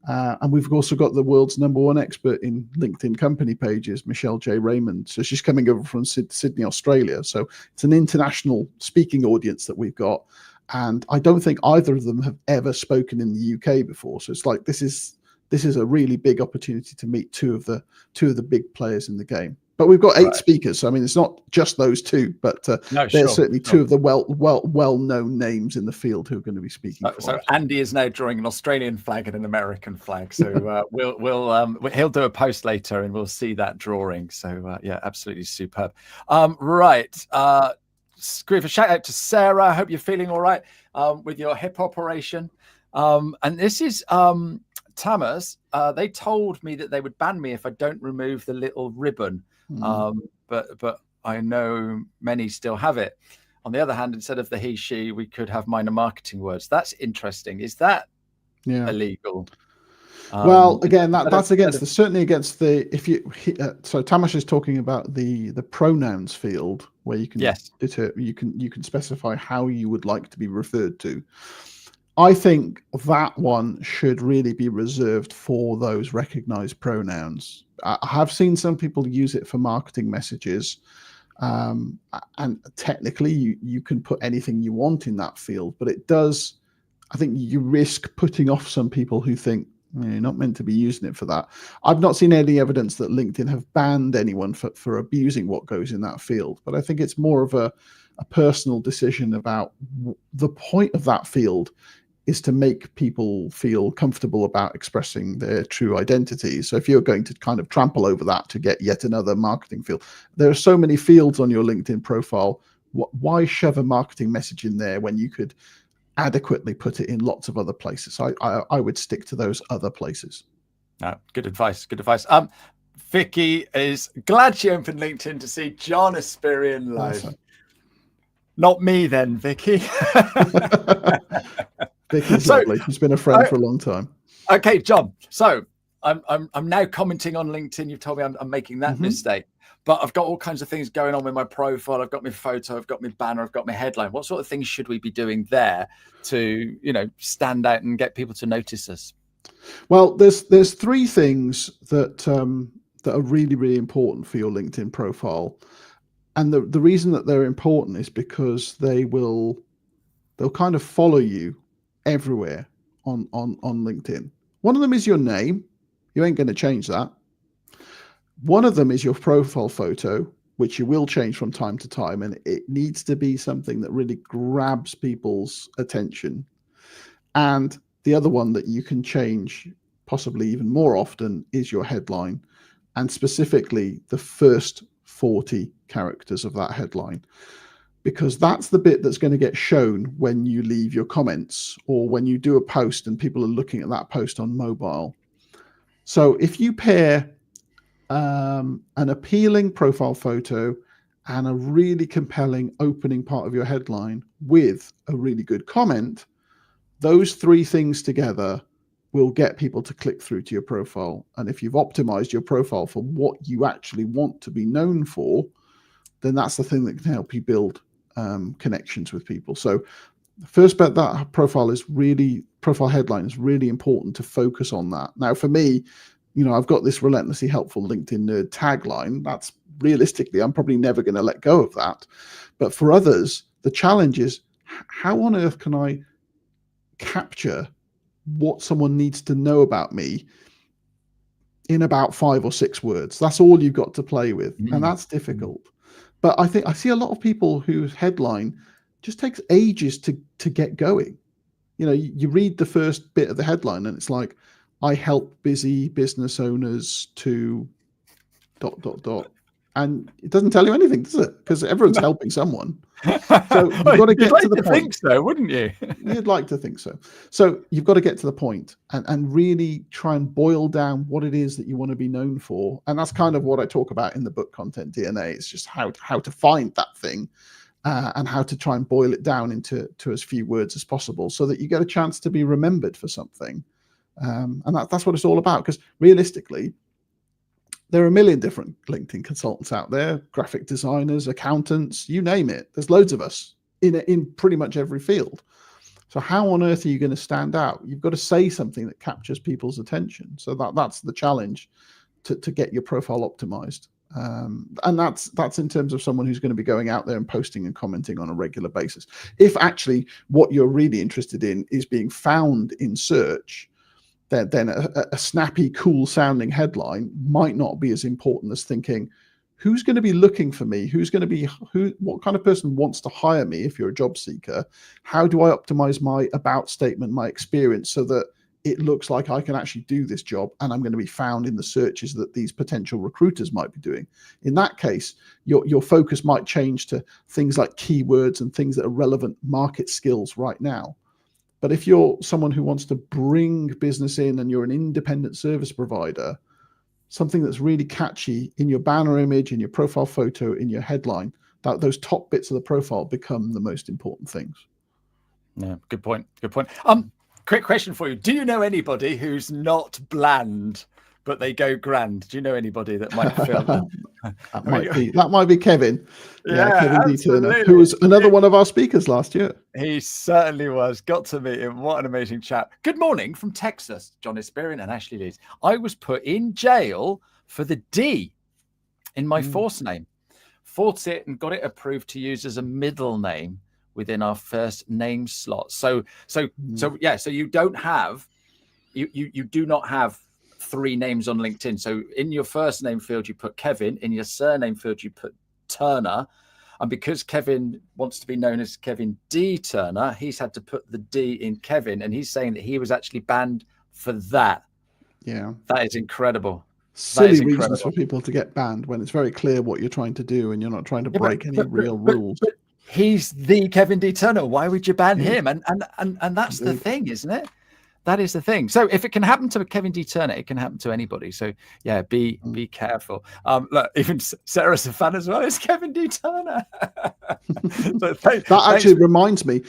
And we've also got the world's #1 expert in LinkedIn company pages, Michelle J. Raymond. So she's coming over from Sydney, Australia. So it's an international speaking audience that we've got. And I don't think either of them have ever spoken in the UK before. So it's like, this is a really big opportunity to meet two of the big players in the game. But we've got 8 speakers. So I mean, it's not just those two, but there's certainly two of the well-known names in the field who are going to be speaking.
So Andy is now drawing an Australian flag and an American flag. So he'll do a post later, and we'll see that drawing. So yeah, absolutely superb. Right. Give a shout out to Sarah. I hope you're feeling all right with your hip operation. And this is Tamas. They told me that they would ban me if I don't remove the little ribbon. But I know many still have it. On the other hand, instead of the he, she, we could have minor marketing words. That's interesting. Is that illegal?
Well, again, that's certainly against the, so Tamas is talking about the pronouns field, where you can you can specify how you would like to be referred to. I think that one should really be reserved for those recognized pronouns. I have seen some people use it for marketing messages, and technically you can put anything you want in that field, but I think you risk putting off some people who think you're not meant to be using it for that. I've not seen any evidence that LinkedIn have banned anyone for abusing what goes in that field, but I think it's more of a personal decision about the point of that field is to make people feel comfortable about expressing their true identity. So if you're going to kind of trample over that to get yet another marketing field, there are so many fields on your LinkedIn profile. Why shove a marketing message in there when you could adequately put it in lots of other places? I would stick to those other places.
Good advice. Good advice. Vicky is glad she opened LinkedIn to see John Espirian live. Awesome. Not me then, Vicky.
Vicky's lovely. She's been a friend for a long time.
Okay, John. So I'm now commenting on LinkedIn. You've told me I'm making that mistake. But I've got all kinds of things going on with my profile. I've got my photo, I've got my banner, I've got my headline. What sort of things should we be doing there to, stand out and get people to notice us?
Well, there's 3 things that are really, really important for your LinkedIn profile. And the reason that they're important is because they'll kind of follow you everywhere on LinkedIn. One of them is your name. You ain't going to change that. One of them is your profile photo, which you will change from time to time, and it needs to be something that really grabs people's attention. And the other one that you can change possibly even more often is your headline, and specifically the first 40 characters of that headline, because that's the bit that's going to get shown when you leave your comments or when you do a post and people are looking at that post on mobile. So if you pair an appealing profile photo and a really compelling opening part of your headline with a really good comment, those 3 things together will get people to click through to your profile. And if you've optimized your profile for what you actually want to be known for, then that's the thing that can help you build connections with people. So the first bit, that profile headline is really important to focus on that. Now, for me, I've got this relentlessly helpful LinkedIn nerd tagline. That's realistically, I'm probably never going to let go of that. But for others, the challenge is, how on earth can I capture what someone needs to know about me in about 5 or 6 words? That's all you've got to play with. And that's difficult. But I think I see a lot of people whose headline just takes ages to get going. You read the first bit of the headline and it's like, I help busy business owners to ... and it doesn't tell you anything, does it? Because everyone's helping someone. So you've got to get to the point.
Think so, wouldn't you?
You'd like to think so. So you've got to get to the point and really try and boil down what it is that you want to be known for. And that's kind of what I talk about in the book Content DNA. It's just how to find that thing and how to try and boil it down into as few words as possible so that you get a chance to be remembered for something. And that's what it's all about. Because realistically, there are a million different LinkedIn consultants out there, graphic designers, accountants, you name it. There's loads of us in pretty much every field. So how on earth are you going to stand out? You've got to say something that captures people's attention. So that's the challenge to get your profile optimized. And that's in terms of someone who's going to be going out there and posting and commenting on a regular basis. If actually what you're really interested in is being found in search, then a snappy, cool sounding headline might not be as important as thinking, who's going to be looking for me? What kind of person wants to hire me if you're a job seeker? How do I optimize my about statement, my experience, so that it looks like I can actually do this job and I'm going to be found in the searches that these potential recruiters might be doing? In that case, your focus might change to things like keywords and things that are relevant market skills right now. But if you're someone who wants to bring business in and you're an independent service provider, something that's really catchy in your banner image, in your profile photo, in your headline, those top bits of the profile become the most important things.
Yeah, good point. Good point. Quick question for you. Do you know anybody who's not bland, but they go grand? Do you know anybody that might feel that?
That might be Kevin.
Yeah,
Kevin D.
absolutely.
Turner, who was another one of our speakers last year.
He certainly was. Got to meet him. What an amazing chap. Good morning from Texas, John Espirian and Ashley Leeds. I was put in jail for the D in my force name. Fought it and got it approved to use as a middle name within our first name slot. So you don't have, you do not have 3 names on LinkedIn. So in your first name field, you put Kevin. In your surname field, you put Turner. And because Kevin wants to be known as Kevin D. Turner, he's had to put the D in Kevin. And he's saying that he was actually banned for that.
Yeah.
That is incredible.
Silly reasons for people to get banned when it's very clear what you're trying to do and you're not trying to break any real rules.
But he's the Kevin D. Turner. Why would you ban him? And that's the thing, isn't it? That is the thing. So if it can happen to Kevin D. Turner, it can happen to anybody. So yeah, be careful. Look, even Sarah's a fan as well. It's Kevin D. Turner.
That actually reminds me.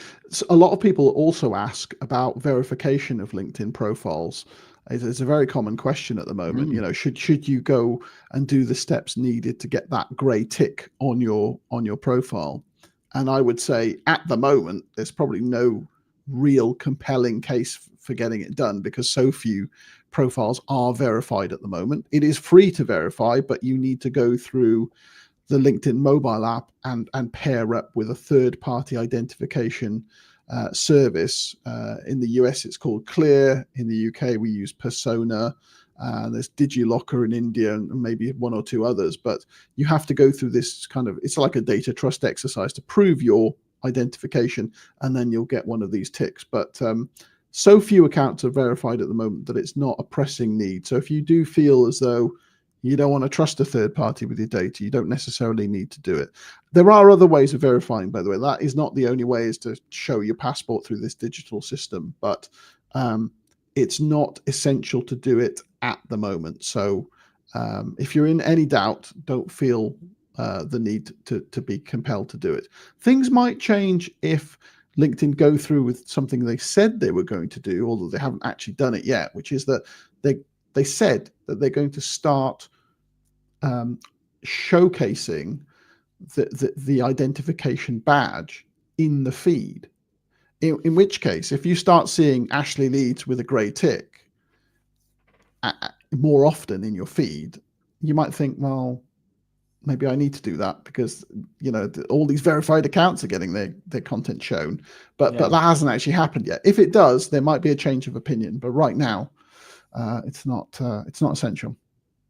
A lot of people also ask about verification of LinkedIn profiles. It's a very common question at the moment. You know, should you go and do the steps needed to get that grey tick on your profile? And I would say at the moment, there's probably no real compelling case for getting it done because so few profiles are verified at the moment. It is free to verify, but you need to go through the LinkedIn mobile app and pair up with a third-party identification service. In the US, it's called Clear. In the UK, we use Persona. There's DigiLocker in India and maybe 1 or 2 others. But you have to go through this it's like a data trust exercise to prove your identification, and then you'll get one of these ticks. But so few accounts are verified at the moment that it's not a pressing need. So if you do feel as though you don't want to trust a third party with your data, you don't necessarily need to do it. There are other ways of verifying, by the way. That is not the only way, is to show your passport through this digital system, but it's not essential to do it at the moment. So if you're in any doubt, don't feel the need to be compelled to do it. Things might change if LinkedIn go through with something they said they were going to do, although they haven't actually done it yet, which is that they said that they're going to start showcasing the identification badge in the feed. In which case, if you start seeing Ashley Leeds with a grey tick more often in your feed, you might think, well, maybe I need to do that because, you know, all these verified accounts are getting their content shown, but that hasn't actually happened yet. If it does, there might be a change of opinion, but right now, it's not essential.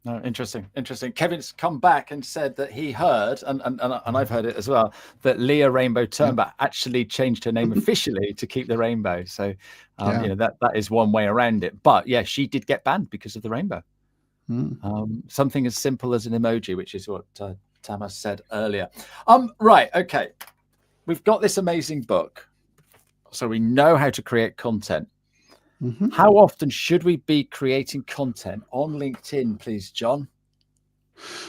No, interesting. Kevin's come back and said that he heard, and I've heard it as well, that Leah Rainbow Turnback actually changed her name officially to keep the rainbow. So, you know, that is one way around it. But yeah, she did get banned because of the rainbow. Something as simple as an emoji, which is what Tamas said earlier. Right, okay. We've got this amazing book, so we know how to create content. How often should we be creating content on LinkedIn, please, John?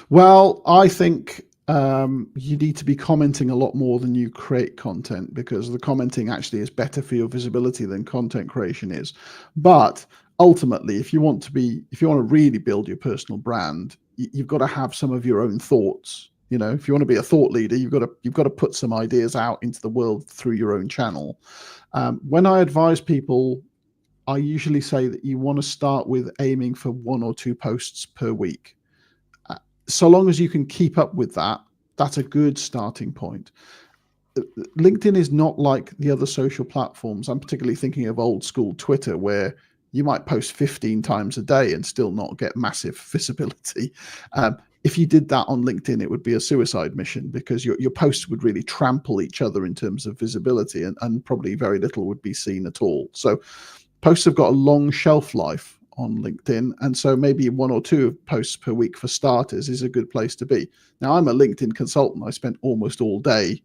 Well, I think you need to be commenting a lot more than you create content, because the commenting actually is better for your visibility than content creation is. But ultimately, if you want to really build your personal brand, you've got to have some of your own thoughts. You know, if you want to be a thought leader, you've got to put some ideas out into the world through your own channel. When I advise people, I usually say that you want to start with aiming for 1 or 2 posts per week. So long as you can keep up with that, that's a good starting point. LinkedIn is not like the other social platforms. I'm particularly thinking of old school Twitter, where you might post 15 times a day and still not get massive visibility. If you did that on LinkedIn, it would be a suicide mission, because your posts would really trample each other in terms of visibility, and probably very little would be seen at all. So posts have got a long shelf life on LinkedIn, and so maybe 1 or 2 posts per week for starters is a good place to be. Now, I'm a LinkedIn consultant. I spent almost all day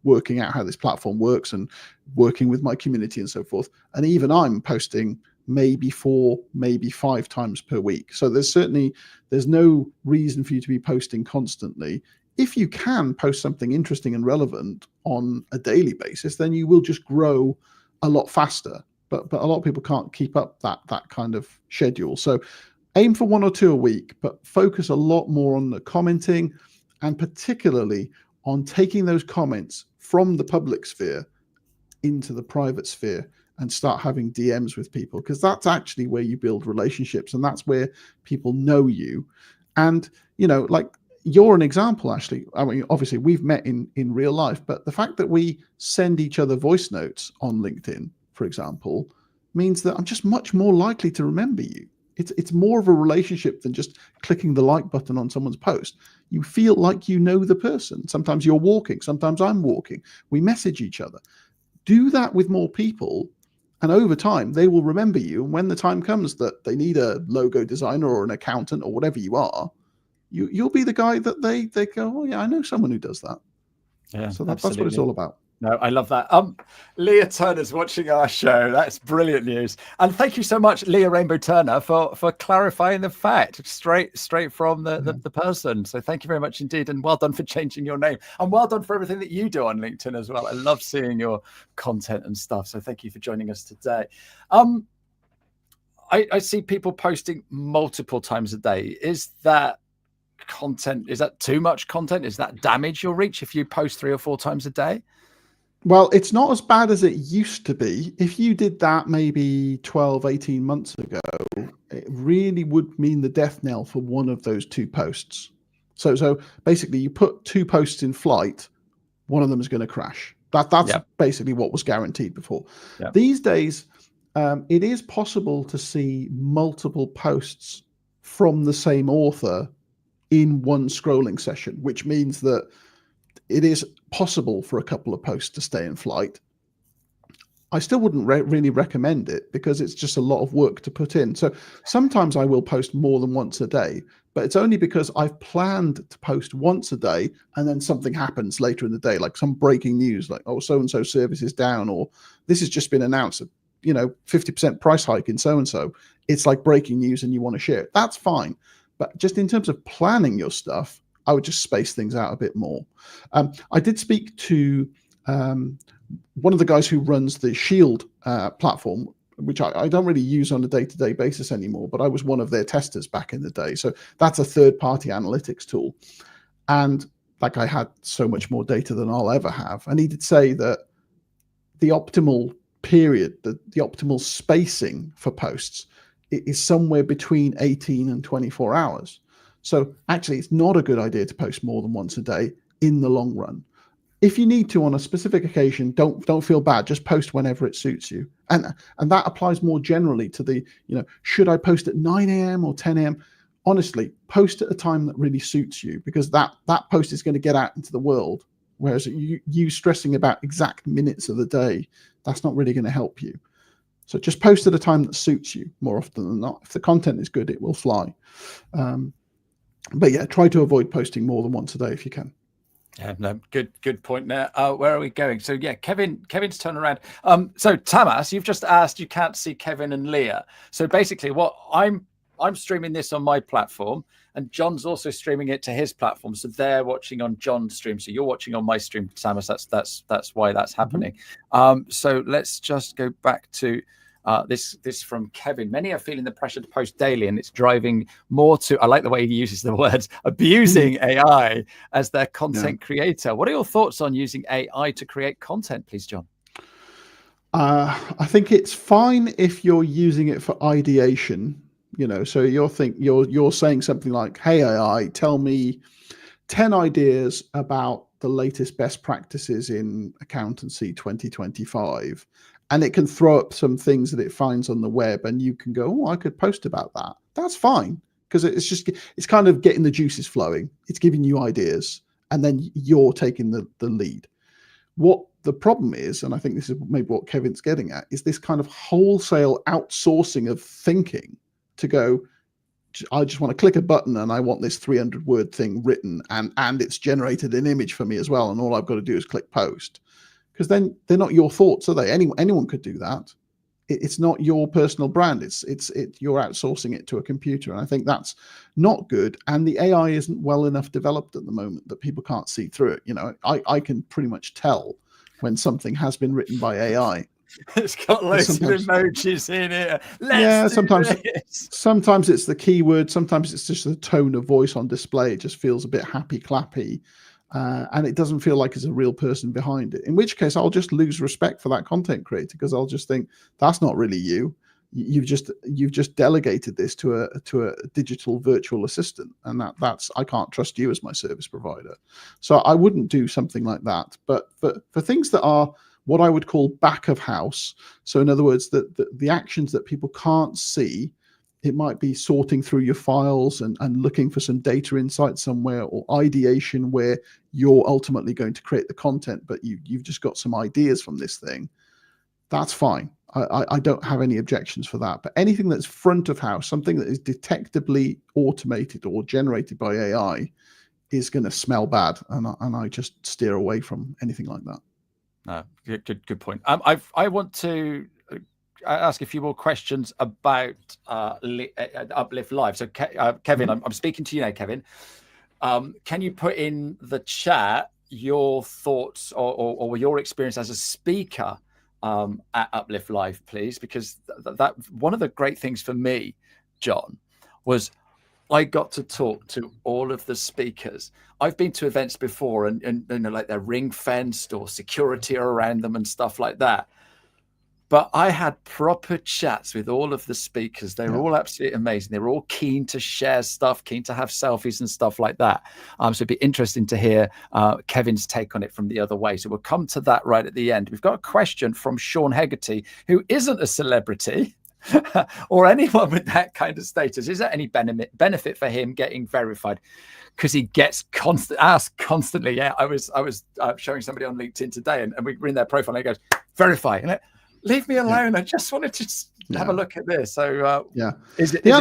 working out how this platform works and working with my community and so forth, and even I'm posting maybe 4, maybe 5 times per week. So there's no reason for you to be posting constantly. If you can post something interesting and relevant on a daily basis, then you will just grow a lot faster. But a lot of people can't keep up that kind of schedule. So aim for 1 or 2 a week, but focus a lot more on the commenting, and particularly on taking those comments from the public sphere into the private sphere and start having DMs with people, because that's actually where you build relationships, and that's where people know you. And, you know, like, you're an example, Ashley. I mean, obviously we've met in real life, but the fact that we send each other voice notes on LinkedIn, for example, means that I'm just much more likely to remember you. It's more of a relationship than just clicking the like button on someone's post. You feel like you know the person. Sometimes you're walking, sometimes I'm walking. We message each other. Do that with more people, and over time they will remember you. And when the time comes that they need a logo designer or an accountant or whatever you are, you'll be the guy that they go, oh yeah, I know someone who does that.
Yeah,
so that's what it's all about.
No, I love that. Leah Turner's watching our show. That's brilliant news. And thank you so much, Leah Rainbow Turner, for clarifying the fact straight from the person. So thank you very much indeed. And well done for changing your name. And well done for everything that you do on LinkedIn as well. I love seeing your content and stuff. So thank you for joining us today. I see people posting multiple times a day. Is that content? Is that too much content? Is that damage your reach if you post 3 or 4 times a day?
Well, it's not as bad as it used to be. If you did that maybe 12, 18 months ago, it really would mean the death knell for one of those 2 posts. So basically you put 2 posts in flight, one of them is going to crash. That's basically what was guaranteed before. These days, it is possible to see multiple posts from the same author in one scrolling session, which means that it is possible for a couple of posts to stay in flight. I still wouldn't really recommend it, because it's just a lot of work to put in. So sometimes I will post more than once a day, but it's only because I've planned to post once a day and then something happens later in the day, like some breaking news, like, oh, so-and-so service is down, or this has just been announced, 50% price hike in so-and-so. It's like breaking news and you want to share it. That's fine. But just in terms of planning your stuff, I would just space things out a bit more. I did speak to one of the guys who runs the Shield platform, which I don't really use on a day-to-day basis anymore, but I was one of their testers back in the day. So that's a third-party analytics tool. And like, I had so much more data than I'll ever have. And he did say that the optimal period, the optimal spacing for posts is somewhere between 18 and 24 hours. So actually, it's not a good idea to post more than once a day in the long run. If you need to on a specific occasion, don't feel bad. Just post whenever it suits you. And that applies more generally to the, should I post at 9 a.m. or 10 a.m.? Honestly, post at a time that really suits you, because that post is going to get out into the world. Whereas you stressing about exact minutes of the day, that's not really going to help you. So just post at a time that suits you more often than not. If the content is good, it will fly. But yeah, try to avoid posting more than once a day if you can.
Yeah, no, good point there. Where are we going? So yeah, Kevin's turn around. So Tamas, you've just asked, you can't see Kevin and Leah. So basically, what I'm streaming this on my platform, and John's also streaming it to his platform. So they're watching on John's stream. So you're watching on my stream, Tamas. That's why that's happening. So let's just go back to this from Kevin. Many are feeling the pressure to post daily, and it's driving more to, I like the way he uses the words, abusing AI as their content creator. What are your thoughts on using AI to create content, please, John?
I think it's fine if you're using it for ideation. So you're saying something like, hey, AI, tell me 10 ideas about the latest best practices in accountancy 2025. And it can throw up some things that it finds on the web, and you can go, oh, I could post about that. That's fine, because it's kind of getting the juices flowing. It's giving you ideas, and then you're taking the lead. What the problem is, and I think this is maybe what Kevin's getting at, is this kind of wholesale outsourcing of thinking to go, I just want to click a button and I want this 300-word thing written, and it's generated an image for me as well, and all I've got to do is click post. Because then they're not your thoughts, are they? Anyone could do that. It's not your personal brand. You're outsourcing it to a computer, and I think that's not good. And the AI isn't well enough developed at the moment that people can't see through it. I can pretty much tell when something has been written by AI.
It's got loads of emojis in it.
Sometimes it's the keyword. Sometimes it's just the tone of voice on display. It just feels a bit happy clappy. And it doesn't feel like it's a real person behind it, in which case I'll just lose respect for that content creator, because I'll just think that's not really you. You've just delegated this to a digital virtual assistant, and that's I can't trust you as my service provider. So I wouldn't do something like that. But for things that are what I would call back of house, so in other words, the actions that people can't see, it might be sorting through your files and looking for some data insight somewhere, or ideation where you're ultimately going to create the content, but you've just got some ideas from this thing. That's fine. I don't have any objections for that. But anything that's front of house, something that is detectably automated or generated by AI, is going to smell bad, and I just steer away from anything like that.
No, good point. I want to ask a few more questions about Uplift Live. So Kevin, I'm speaking to you now, Kevin. Can you put in the chat your thoughts or your experience as a speaker at Uplift Live, please? Because that one of the great things for me, John, was I got to talk to all of the speakers. I've been to events before, and like they're ring fenced or security are around them and stuff like that. But I had proper chats with all of the speakers. They were all absolutely amazing. They were all keen to share stuff, keen to have selfies and stuff like that. So it'd be interesting to hear Kevin's take on it from the other way. So we'll come to that right at the end. We've got a question from Sean Hegarty, who isn't a celebrity or anyone with that kind of status. Is there any benefit for him getting verified? Because he gets asked constantly. Yeah, I was showing somebody on LinkedIn today, and we were in their profile, and he goes, verify. And leave me alone. I just wanted to have a look at this. So
the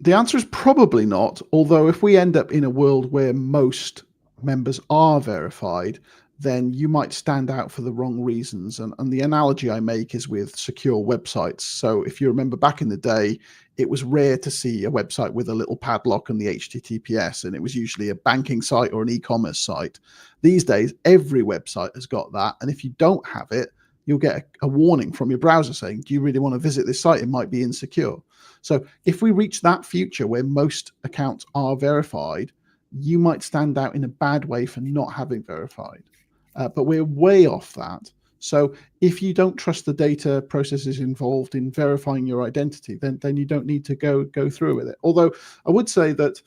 answer is probably not. Although if we end up in a world where most members are verified, then you might stand out for the wrong reasons. And the analogy I make is with secure websites. So if you remember back in the day, it was rare to see a website with a little padlock and the HTTPS, and it was usually a banking site or an e-commerce site. These days, every website has got that. And if you don't have it, you'll get a warning from your browser saying, do you really want to visit this site? It might be insecure. So if we reach that future where most accounts are verified, you might stand out in a bad way for not having verified. But we're way off that. So if you don't trust the data processes involved in verifying your identity, then you don't need to go through with it. Although I would say that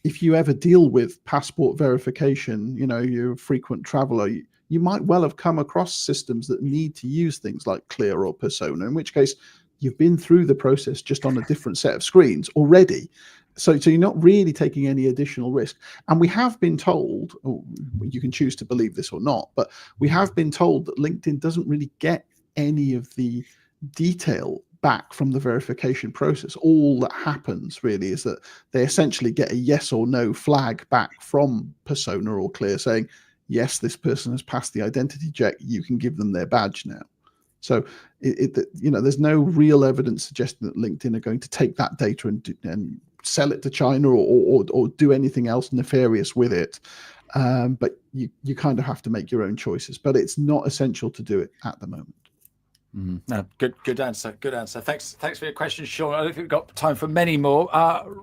if you ever deal with passport verification, you're a frequent traveler, you might well have come across systems that need to use things like Clear or Persona, in which case you've been through the process just on a different set of screens already. So you're not really taking any additional risk. And we have been told, you can choose to believe this or not, but we have been told that LinkedIn doesn't really get any of the detail back from the verification process. All that happens really is that they essentially get a yes or no flag back from Persona or Clear saying, yes, this person has passed the identity check. You can give them their badge now. So there's no real evidence suggesting that LinkedIn are going to take that data and sell it to China or do anything else nefarious with it. But you kind of have to make your own choices. But it's not essential to do it at the moment.
No, good answer. Good answer. Thanks for your question, Sean. I don't think we've got time for many more.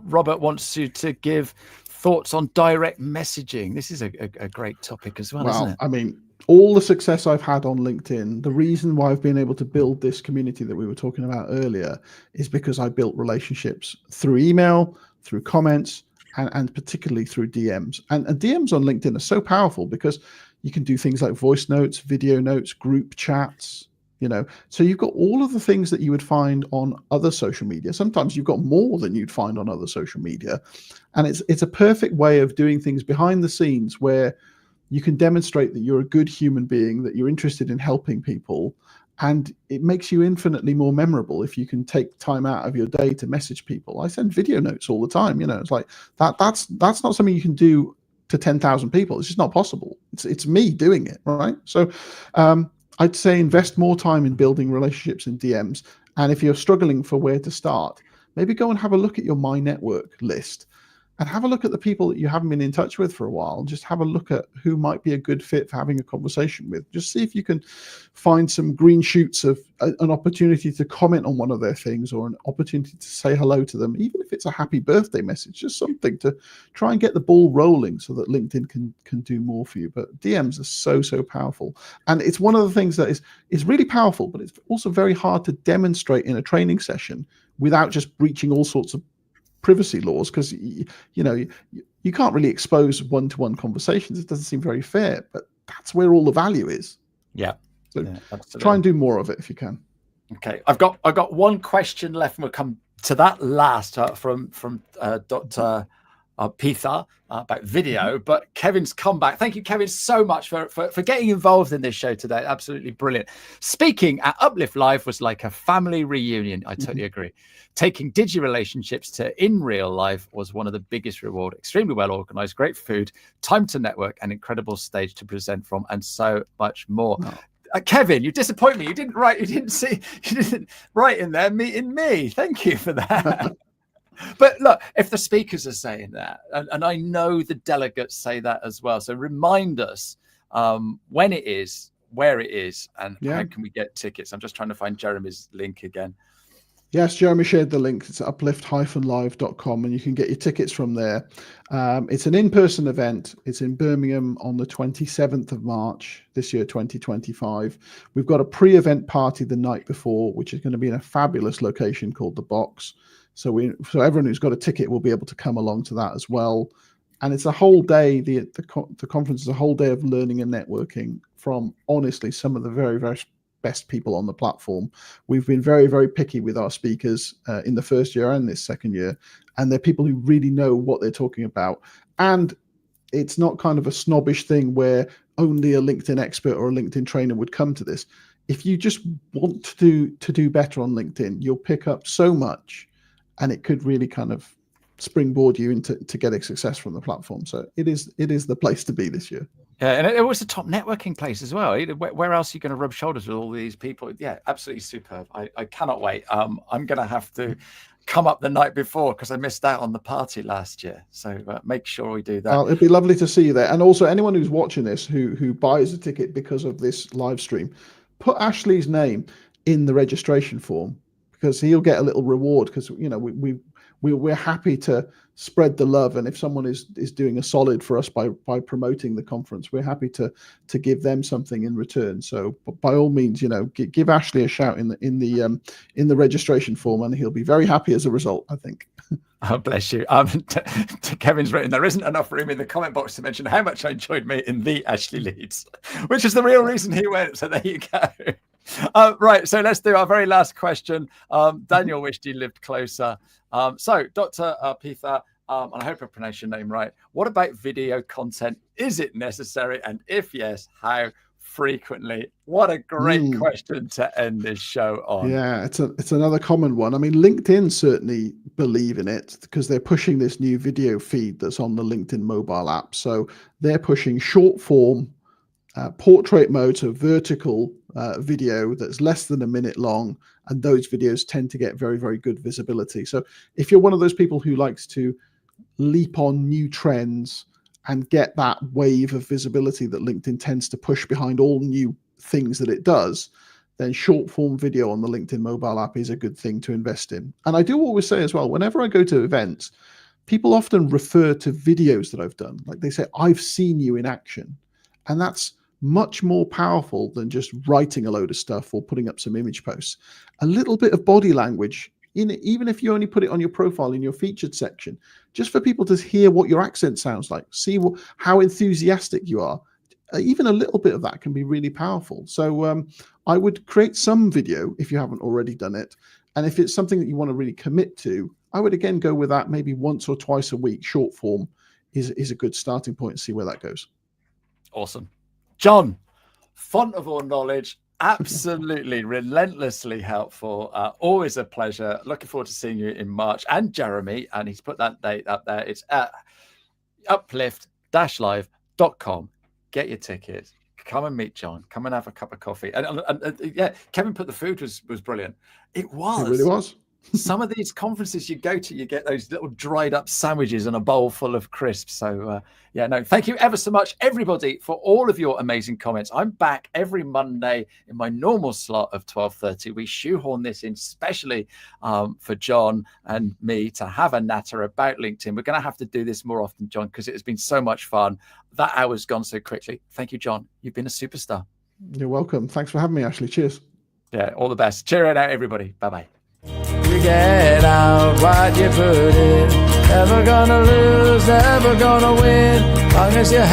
Robert wants you to give thoughts on direct messaging. This is a great topic as well, isn't it?
I mean, all the success I've had on LinkedIn, the reason why I've been able to build this community that we were talking about earlier is because I built relationships through email, through comments, and particularly through DMs. And DMs on LinkedIn are so powerful because you can do things like voice notes, video notes, group chats, so you've got all of the things that you would find on other social media. Sometimes you've got more than you'd find on other social media. And it's a perfect way of doing things behind the scenes where you can demonstrate that you're a good human being, that you're interested in helping people. And it makes you infinitely more memorable if you can take time out of your day to message people. I send video notes all the time. It's like that's not something you can do to 10,000 people. It's just not possible. It's me doing it, right? So I'd say invest more time in building relationships in DMs. And if you're struggling for where to start, maybe go and have a look at your My Network list and have a look at the people that you haven't been in touch with for a while. Just have a look at who might be a good fit for having a conversation with. Just see if you can find some green shoots of an opportunity to comment on one of their things or an opportunity to say hello to them, even if it's a happy birthday message, just something to try and get the ball rolling so that LinkedIn can do more for you. But DMs are so powerful. And it's one of the things that is really powerful, but it's also very hard to demonstrate in a training session without just breaching all sorts of privacy laws, because you can't really expose one-to-one conversations. It doesn't seem very fair, but that's where all the value is.
Yeah.
So try and do more of it if you can.
Okay, I've got one question left, and we'll come to that last from Dr. 𝗜𝗲𝗄𝗏 about video, but Kevin's come back. Thank you, Kevin, so much for getting involved in this show today. Absolutely brilliant. Speaking at Uplift Live was like a family reunion. I totally agree. Taking digi relationships to in real life was one of the biggest reward. Extremely well organized, great food, time to network, an incredible stage to present from, and so much more.
No.
Kevin, you disappoint me. You didn't write in there meeting me. Thank you for that. But look, if the speakers are saying that, and I know the delegates say that as well, so remind us when it is, where it is, and how can we get tickets. I'm just trying to find Jeremy's link again.
Yes, Jeremy shared the link. It's uplift-live.com, and you can get your tickets from there. It's an in-person event. It's in Birmingham on the 27th of March this year, 2025. We've got a pre-event party the night before, which is going to be in a fabulous location called The Box. So everyone who's got a ticket will be able to come along to that as well. And it's a whole day. The conference is a whole day of learning and networking from, honestly, some of the very, very best people on the platform. We've been very, very picky with our speakers in the first year and this second year. And they're people who really know what they're talking about. And it's not kind of a snobbish thing where only a LinkedIn expert or a LinkedIn trainer would come to this. If you just want to do better on LinkedIn, you'll pick up so much. And it could really kind of springboard you into getting success from the platform. So it is the place to be this year.
Yeah, and it was a top networking place as well. Where else are you going to rub shoulders with all these people? Yeah, absolutely superb. I cannot wait. I'm going to have to come up the night before because I missed out on the party last year. So make sure we do that.
Well, it'd be lovely to see you there. And also anyone who's watching this who buys a ticket because of this live stream, put Ashley's name in the registration form, because he'll get a little reward, because we're happy to spread the love, and if someone is doing a solid for us by promoting the conference, we're happy to give them something in return. So by all means, give Ashley a shout in the registration form, and he'll be very happy as a result, I think.
Oh, bless you. Kevin's written, there isn't enough room in the comment box to mention how much I enjoyed meeting the Ashley Leeds, which is the real reason he went. So there you go. Right, so let's do our very last question. Daniel wished he lived closer. So Dr. 𝗜𝗏𝗄𝗏𝗏, and I hope I pronounced your name right. What about video content? Is it necessary? And if yes, how frequently? What a great question to end this show on.
Yeah, it's another common one. I mean, LinkedIn certainly believe in it because they're pushing this new video feed that's on the LinkedIn mobile app. So they're pushing short form, portrait mode, so vertical video that's less than a minute long, and those videos tend to get very, very good visibility. So if you're one of those people who likes to leap on new trends and get that wave of visibility that LinkedIn tends to push behind all new things that it does, then short form video on the LinkedIn mobile app is a good thing to invest in. And I do always say as well, whenever I go to events, people often refer to videos that I've done. Like they say, I've seen you in action. And that's much more powerful than just writing a load of stuff or putting up some image posts. A little bit of body language, even if you only put it on your profile in your featured section, just for people to hear what your accent sounds like, see how enthusiastic you are. Even a little bit of that can be really powerful. So I would create some video if you haven't already done it. And if it's something that you want to really commit to, I would again go with that maybe once or twice a week. Short form is a good starting point and see where that goes.
Awesome. John, font of all knowledge, absolutely relentlessly helpful. Always a pleasure. Looking forward to seeing you in March. And Jeremy, and he's put that date up there. It's at uplift-live.com. Get your tickets. Come and meet John. Come and have a cup of coffee. And yeah, Kevin put the food was brilliant. It was.
It really was.
Some of these conferences you go to, you get those little dried up sandwiches and a bowl full of crisps. So yeah, no, thank you ever so much, everybody, for all of your amazing comments. I'm back every Monday in my normal slot of 12:30. We shoehorn this in specially for John and me to have a natter about LinkedIn. We're going to have to do this more often, John, because it has been so much fun. That hour's gone so quickly. Thank you, John. You've been a superstar.
You're welcome. Thanks for having me, Ashley. Cheers.
Yeah, all the best. Cheer it out, everybody. Bye-bye.
You get out what you put in. Never gonna lose, never gonna win. Long as you have